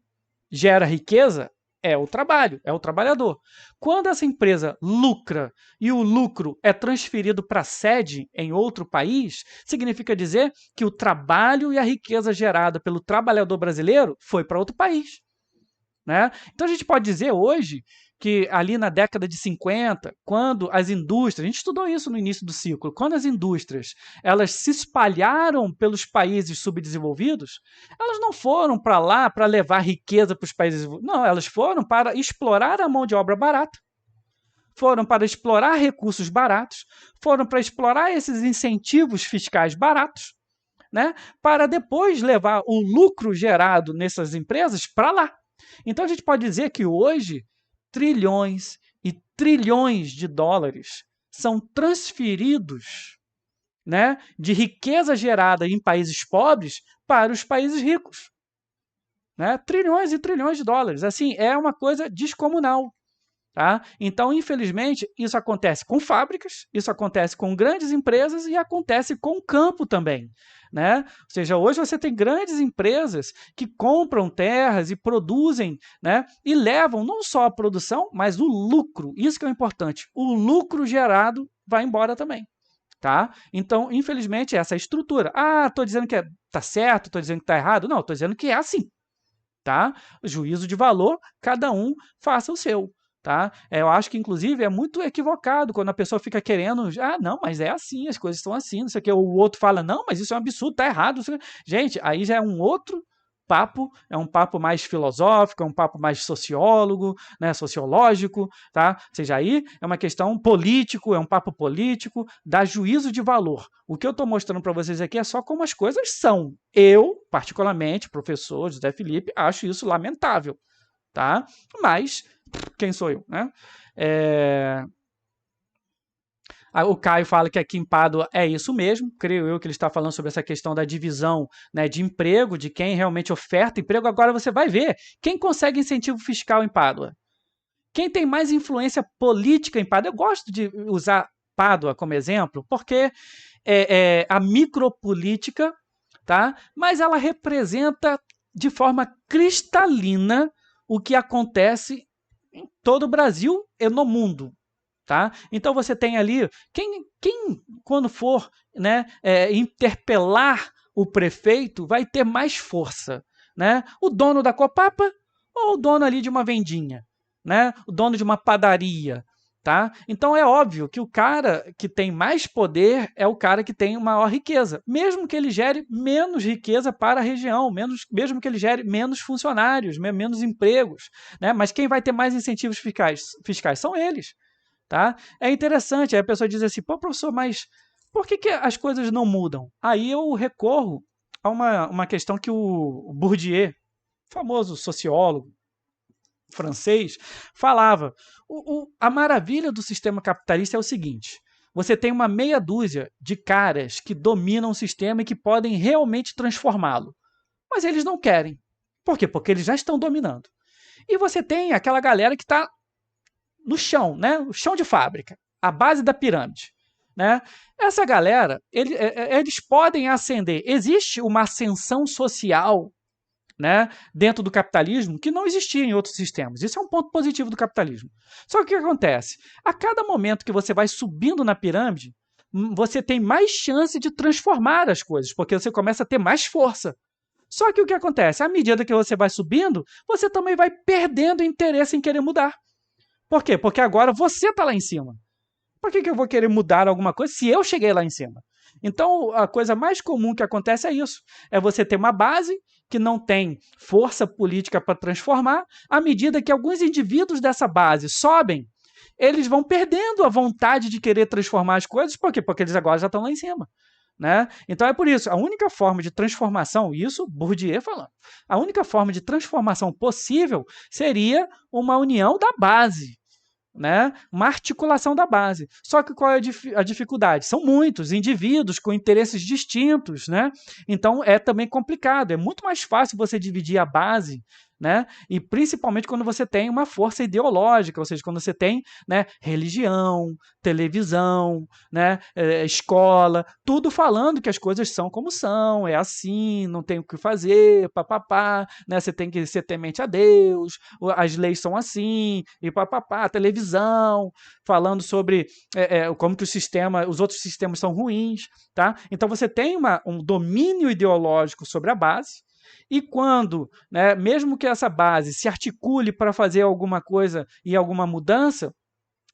[SPEAKER 1] gera riqueza é o trabalho, é o trabalhador. Quando essa empresa lucra e o lucro é transferido para a sede em outro país, significa dizer que o trabalho e a riqueza gerada pelo trabalhador brasileiro foi para outro país. Né? Então a gente pode dizer hoje que ali na década de 50, quando as indústrias, a gente estudou isso no início do ciclo, quando as indústrias elas se espalharam pelos países subdesenvolvidos, elas não foram para lá para levar riqueza para os países desenvolvidos, não, elas foram para explorar a mão de obra barata, foram para explorar recursos baratos, foram para explorar esses incentivos fiscais baratos, né, para depois levar o lucro gerado nessas empresas para lá. Então a gente pode dizer que hoje trilhões e trilhões de dólares são transferidos, né, de riqueza gerada em países pobres para os países ricos. Né? Trilhões e trilhões de dólares. Assim, é uma coisa descomunal. Tá? Então, infelizmente, isso acontece com fábricas, isso acontece com grandes empresas e acontece com o campo também. Né? Ou seja, hoje você tem grandes empresas que compram terras e produzem, né? E levam não só a produção, mas o lucro. Isso que é o importante. O lucro gerado vai embora também. Tá? Então, infelizmente, essa é a estrutura. Ah, estou dizendo que está certo, estou dizendo que está errado. Não, estou dizendo que é assim. Tá? Juízo de valor, cada um faça o seu. Tá? Eu acho que, inclusive, é muito equivocado quando a pessoa fica querendo, não, mas é assim, as coisas estão assim, não sei o que, o outro fala, não, mas isso é um absurdo, tá errado. Gente, aí já é um outro papo, é um papo mais filosófico, é um papo mais sociólogo, né, sociológico, tá? Ou seja, aí é uma questão político, é um papo político, dá juízo de valor. O que eu estou mostrando para vocês aqui é só como as coisas são. Eu, particularmente, professor José Felipe, acho isso lamentável, tá? Mas quem sou eu, né? O Caio fala que aqui em Pádua é isso mesmo, creio eu que ele está falando sobre essa questão da divisão, né, de emprego, de quem realmente oferta emprego. Agora você vai ver quem consegue incentivo fiscal em Pádua. Quem tem mais influência política em Pádua. Eu gosto de usar Pádua como exemplo, porque é a micropolítica, tá? Mas ela representa de forma cristalina o que acontece em todo o Brasil e no mundo. Tá? Então você tem ali, quem quando for, né, interpelar o prefeito vai ter mais força, né? O dono da Copapa ou o dono ali de uma vendinha, né? O dono de uma padaria, Tá? Então é óbvio que o cara que tem mais poder é o cara que tem maior riqueza, mesmo que ele gere menos riqueza para a região, mesmo que ele gere menos funcionários, menos empregos, né? Mas quem vai ter mais incentivos fiscais são eles. Tá? É interessante, aí a pessoa diz assim, pô, professor, mas por que as coisas não mudam? Aí eu recorro a uma questão que o Bourdieu, famoso sociólogo francês, falava. A maravilha do sistema capitalista é o seguinte: você tem uma meia dúzia de caras que dominam o sistema e que podem realmente transformá-lo. Mas eles não querem. Por quê? Porque eles já estão dominando. E você tem aquela galera que está no chão, né? O chão de fábrica, a base da pirâmide. Né? Essa galera, eles podem ascender. Existe uma ascensão social, né, dentro do capitalismo que não existia em outros sistemas. Isso é um ponto positivo do capitalismo. Só que o que acontece? A cada momento que você vai subindo na pirâmide, você tem mais chance de transformar as coisas, porque você começa a ter mais força. Só que o que acontece? À medida que você vai subindo, você também vai perdendo interesse em querer mudar. Por quê? Porque agora você está lá em cima. Por que eu vou querer mudar alguma coisa se eu cheguei lá em cima? Então, a coisa mais comum que acontece é isso. É você ter uma base que não tem força política para transformar. À medida que alguns indivíduos dessa base sobem, eles vão perdendo a vontade de querer transformar as coisas. Por quê? Porque eles agora já estão lá em cima. Né? Então é por isso, a única forma de transformação, isso Bourdieu falando, a única forma de transformação possível seria uma união da base, né? Uma articulação da base. Só que qual é a dificuldade? São muitos indivíduos com interesses distintos, né? Então é também complicado. É muito mais fácil você dividir a base, né? E principalmente quando você tem uma força ideológica, ou seja, quando você tem, né, religião, televisão, né, escola, tudo falando que as coisas são como são, é assim, não tem o que fazer, papapá, né? Você tem que ser temente a Deus, as leis são assim, e papapá, televisão, falando sobre como que os outros sistemas são ruins, tá? Então você tem um domínio ideológico sobre a base, e quando, né, mesmo que essa base se articule para fazer alguma coisa e alguma mudança,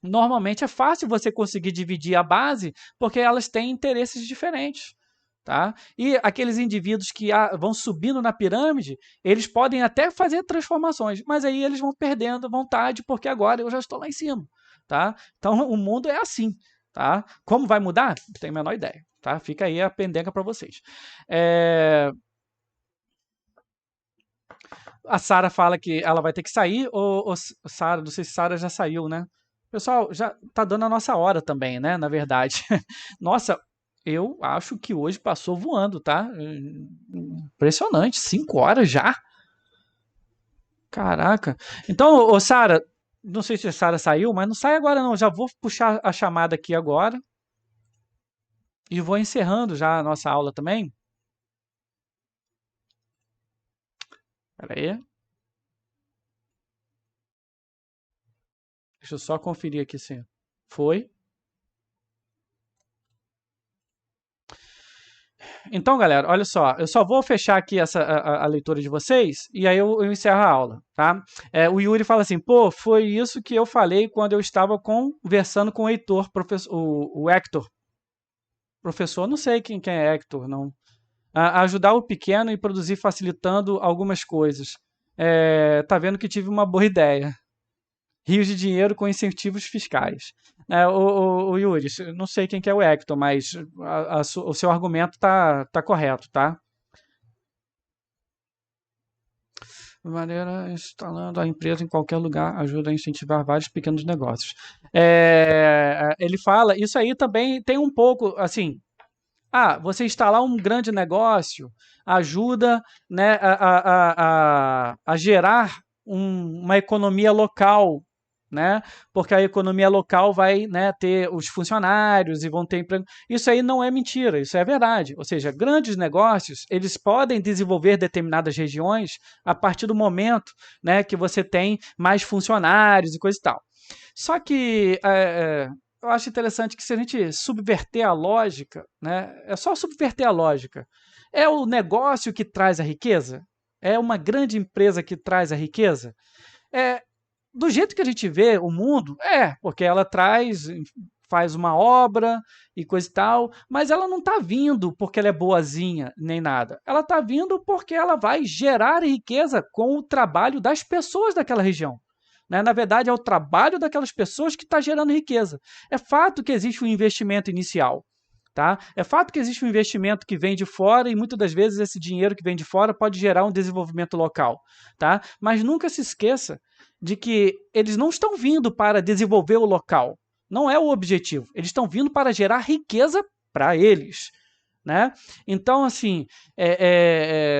[SPEAKER 1] normalmente é fácil você conseguir dividir a base, porque elas têm interesses diferentes. Tá? E aqueles indivíduos que vão subindo na pirâmide, eles podem até fazer transformações, mas aí eles vão perdendo vontade, porque agora eu já estou lá em cima. Tá? Então o mundo é assim. Tá? Como vai mudar? Não tenho a menor ideia. Tá? Fica aí a pendenga para vocês. A Sara fala que ela vai ter que sair, ou Sara, não sei se Sara já saiu, né? Pessoal, já tá dando a nossa hora também, né? Na verdade. Nossa, eu acho que hoje passou voando, tá? Impressionante, 5 horas já. Caraca. Então, ô Sara, não sei se a Sara saiu, mas não sai agora não. Já vou puxar a chamada aqui agora e vou encerrando já a nossa aula também. Espera aí. Deixa eu só conferir aqui se foi. Então, galera, olha só, eu só vou fechar aqui a leitura de vocês e aí eu encerro a aula, tá? O Yuri fala assim, pô, foi isso que eu falei quando eu estava conversando com o Heitor, o Hector. Professor, não sei quem é Hector, não. Ajudar o pequeno e produzir facilitando algumas coisas. Tá vendo que tive uma boa ideia. Rios de dinheiro com incentivos fiscais. O Yuri, não sei quem que é o Hector, mas o seu argumento tá correto, tá? De maneira instalando a empresa em qualquer lugar ajuda a incentivar vários pequenos negócios. Ele fala, isso aí também tem um pouco, assim, você instalar um grande negócio ajuda, né, a gerar uma economia local, né? Porque a economia local vai, né, ter os funcionários e vão ter emprego. Isso aí não é mentira, isso é verdade. Ou seja, grandes negócios, eles podem desenvolver determinadas regiões a partir do momento, né, que você tem mais funcionários e coisa e tal. Só que eu acho interessante que se a gente subverter a lógica, né, é só subverter a lógica. É o negócio que traz a riqueza? É uma grande empresa que traz a riqueza? É, do jeito que a gente vê o mundo, porque ela faz uma obra e coisa e tal, mas ela não está vindo porque ela é boazinha, nem nada. Ela está vindo porque ela vai gerar riqueza com o trabalho das pessoas daquela região. Né? Na verdade, é o trabalho daquelas pessoas que está gerando riqueza. É fato que existe um investimento inicial. Tá? É fato que existe um investimento que vem de fora e muitas das vezes esse dinheiro que vem de fora pode gerar um desenvolvimento local. Tá? Mas nunca se esqueça de que eles não estão vindo para desenvolver o local. Não é o objetivo. Eles estão vindo para gerar riqueza para eles. Né? Então, assim,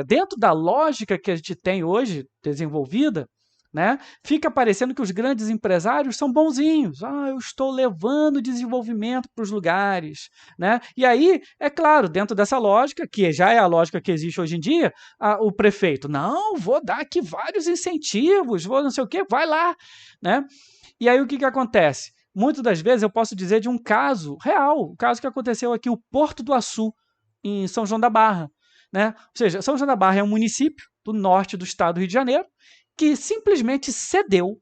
[SPEAKER 1] dentro da lógica que a gente tem hoje desenvolvida, né? Fica parecendo que os grandes empresários são bonzinhos. Eu estou levando desenvolvimento para os lugares. Né? E aí, é claro, dentro dessa lógica, que já é a lógica que existe hoje em dia, o prefeito, não, vou dar aqui vários incentivos, vou não sei o quê, vai lá. Né? E aí o que acontece? Muitas das vezes eu posso dizer de um caso real, o caso que aconteceu aqui, o Porto do Açu, em São João da Barra. Né? Ou seja, São João da Barra é um município do norte do estado do Rio de Janeiro, que simplesmente cedeu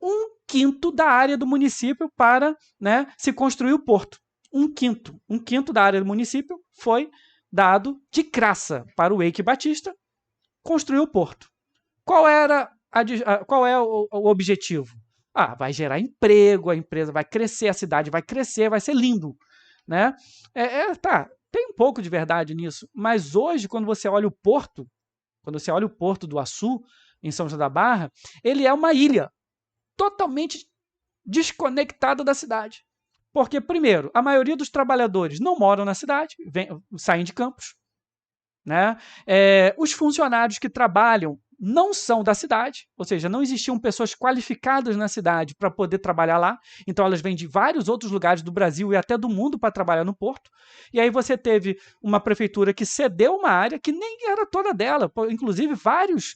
[SPEAKER 1] 1/5 da área do município para, né, se construir o porto. 1/5 da área do município foi dado de graça para o Eike Batista construir o porto. Qual é o objetivo? Vai gerar emprego, a empresa vai crescer, a cidade vai crescer, vai ser lindo. Né? Tem um pouco de verdade nisso, mas hoje, quando você olha o porto, do Açu, em São João da Barra, ele é uma ilha totalmente desconectada da cidade. Porque, primeiro, a maioria dos trabalhadores não moram na cidade, saem de campos. Né? Os funcionários que trabalham não são da cidade, ou seja, não existiam pessoas qualificadas na cidade para poder trabalhar lá, então elas vêm de vários outros lugares do Brasil e até do mundo para trabalhar no porto, e aí você teve uma prefeitura que cedeu uma área que nem era toda dela, inclusive várias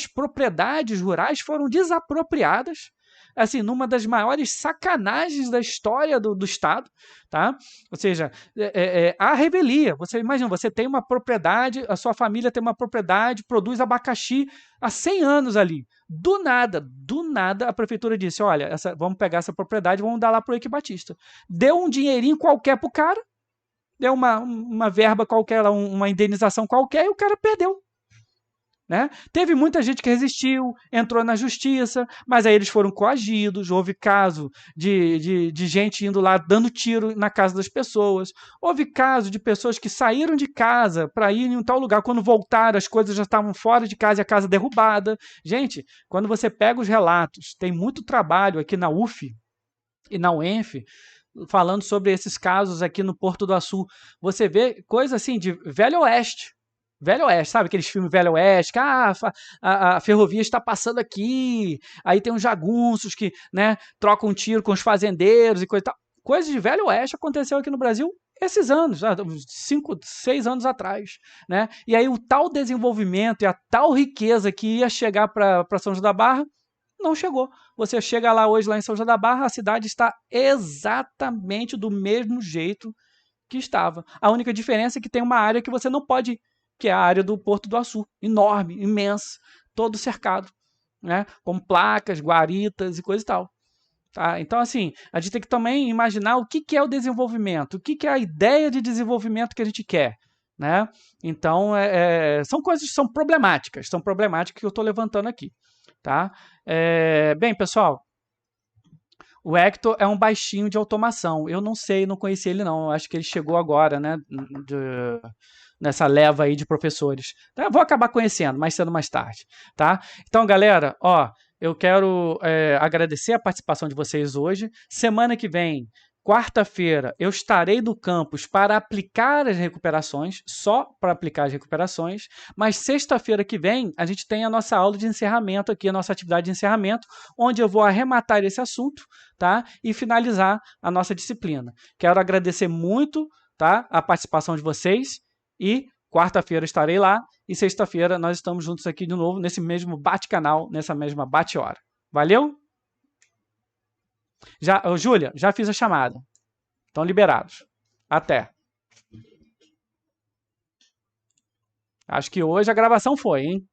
[SPEAKER 1] propriedades rurais foram desapropriadas, assim, numa das maiores sacanagens da história do Estado, tá? Ou seja, a revelia. Você imagina, você tem uma propriedade, a sua família tem uma propriedade, produz abacaxi há 100 anos ali. Do nada, a prefeitura disse, olha, vamos pegar essa propriedade, vamos dar lá para o Eike Batista. Deu um dinheirinho qualquer para o cara, deu uma verba qualquer, uma indenização qualquer, e o cara perdeu. Né? Teve muita gente que resistiu, entrou na justiça, mas aí eles foram coagidos, houve caso de gente indo lá dando tiro na casa das pessoas, houve caso de pessoas que saíram de casa para ir em um tal lugar, quando voltaram as coisas já estavam fora de casa e a casa derrubada. Gente, quando você pega os relatos, tem muito trabalho aqui na UF e na UENF, falando sobre esses casos aqui no Porto do Açu, você vê coisa assim de Velho Oeste, sabe aqueles filmes Velho Oeste, que a ferrovia está passando aqui, aí tem uns jagunços que, né, trocam um tiro com os fazendeiros e coisa e tal. Coisa de Velho Oeste aconteceu aqui no Brasil esses anos, 5, 6 anos atrás. Né? E aí o tal desenvolvimento e a tal riqueza que ia chegar para São João da Barra, não chegou. Você chega lá hoje, lá em São João da Barra, a cidade está exatamente do mesmo jeito que estava. A única diferença é que tem uma área que você não pode ir, que é a área do Porto do Açu, enorme, imensa, todo cercado, né? Com placas, guaritas e coisa e tal. Tá? Então, assim, a gente tem que também imaginar o que é o desenvolvimento, o que é a ideia de desenvolvimento que a gente quer. Né? Então, são coisas que são problemáticas que eu estou levantando aqui. Tá? Bem, pessoal, o Hector é um baixinho de automação. Eu não sei, não conheci ele não. Acho que ele chegou agora, né? Nessa leva aí de professores. Então, eu vou acabar conhecendo mais cedo ou mais tarde, tá? Então, galera, eu quero agradecer a participação de vocês hoje. Semana que vem, quarta-feira, eu estarei no campus para aplicar as recuperações, só para aplicar as recuperações, mas sexta-feira que vem a gente tem a nossa aula de encerramento aqui, a nossa atividade de encerramento, onde eu vou arrematar esse assunto, tá? E finalizar a nossa disciplina. Quero agradecer muito, tá, a participação de vocês e quarta-feira estarei lá e sexta-feira nós estamos juntos aqui de novo nesse mesmo bate-canal, nessa mesma bate-hora. Valeu? Júlia, já fiz a chamada. Estão liberados. Até. Acho que hoje a gravação foi, hein?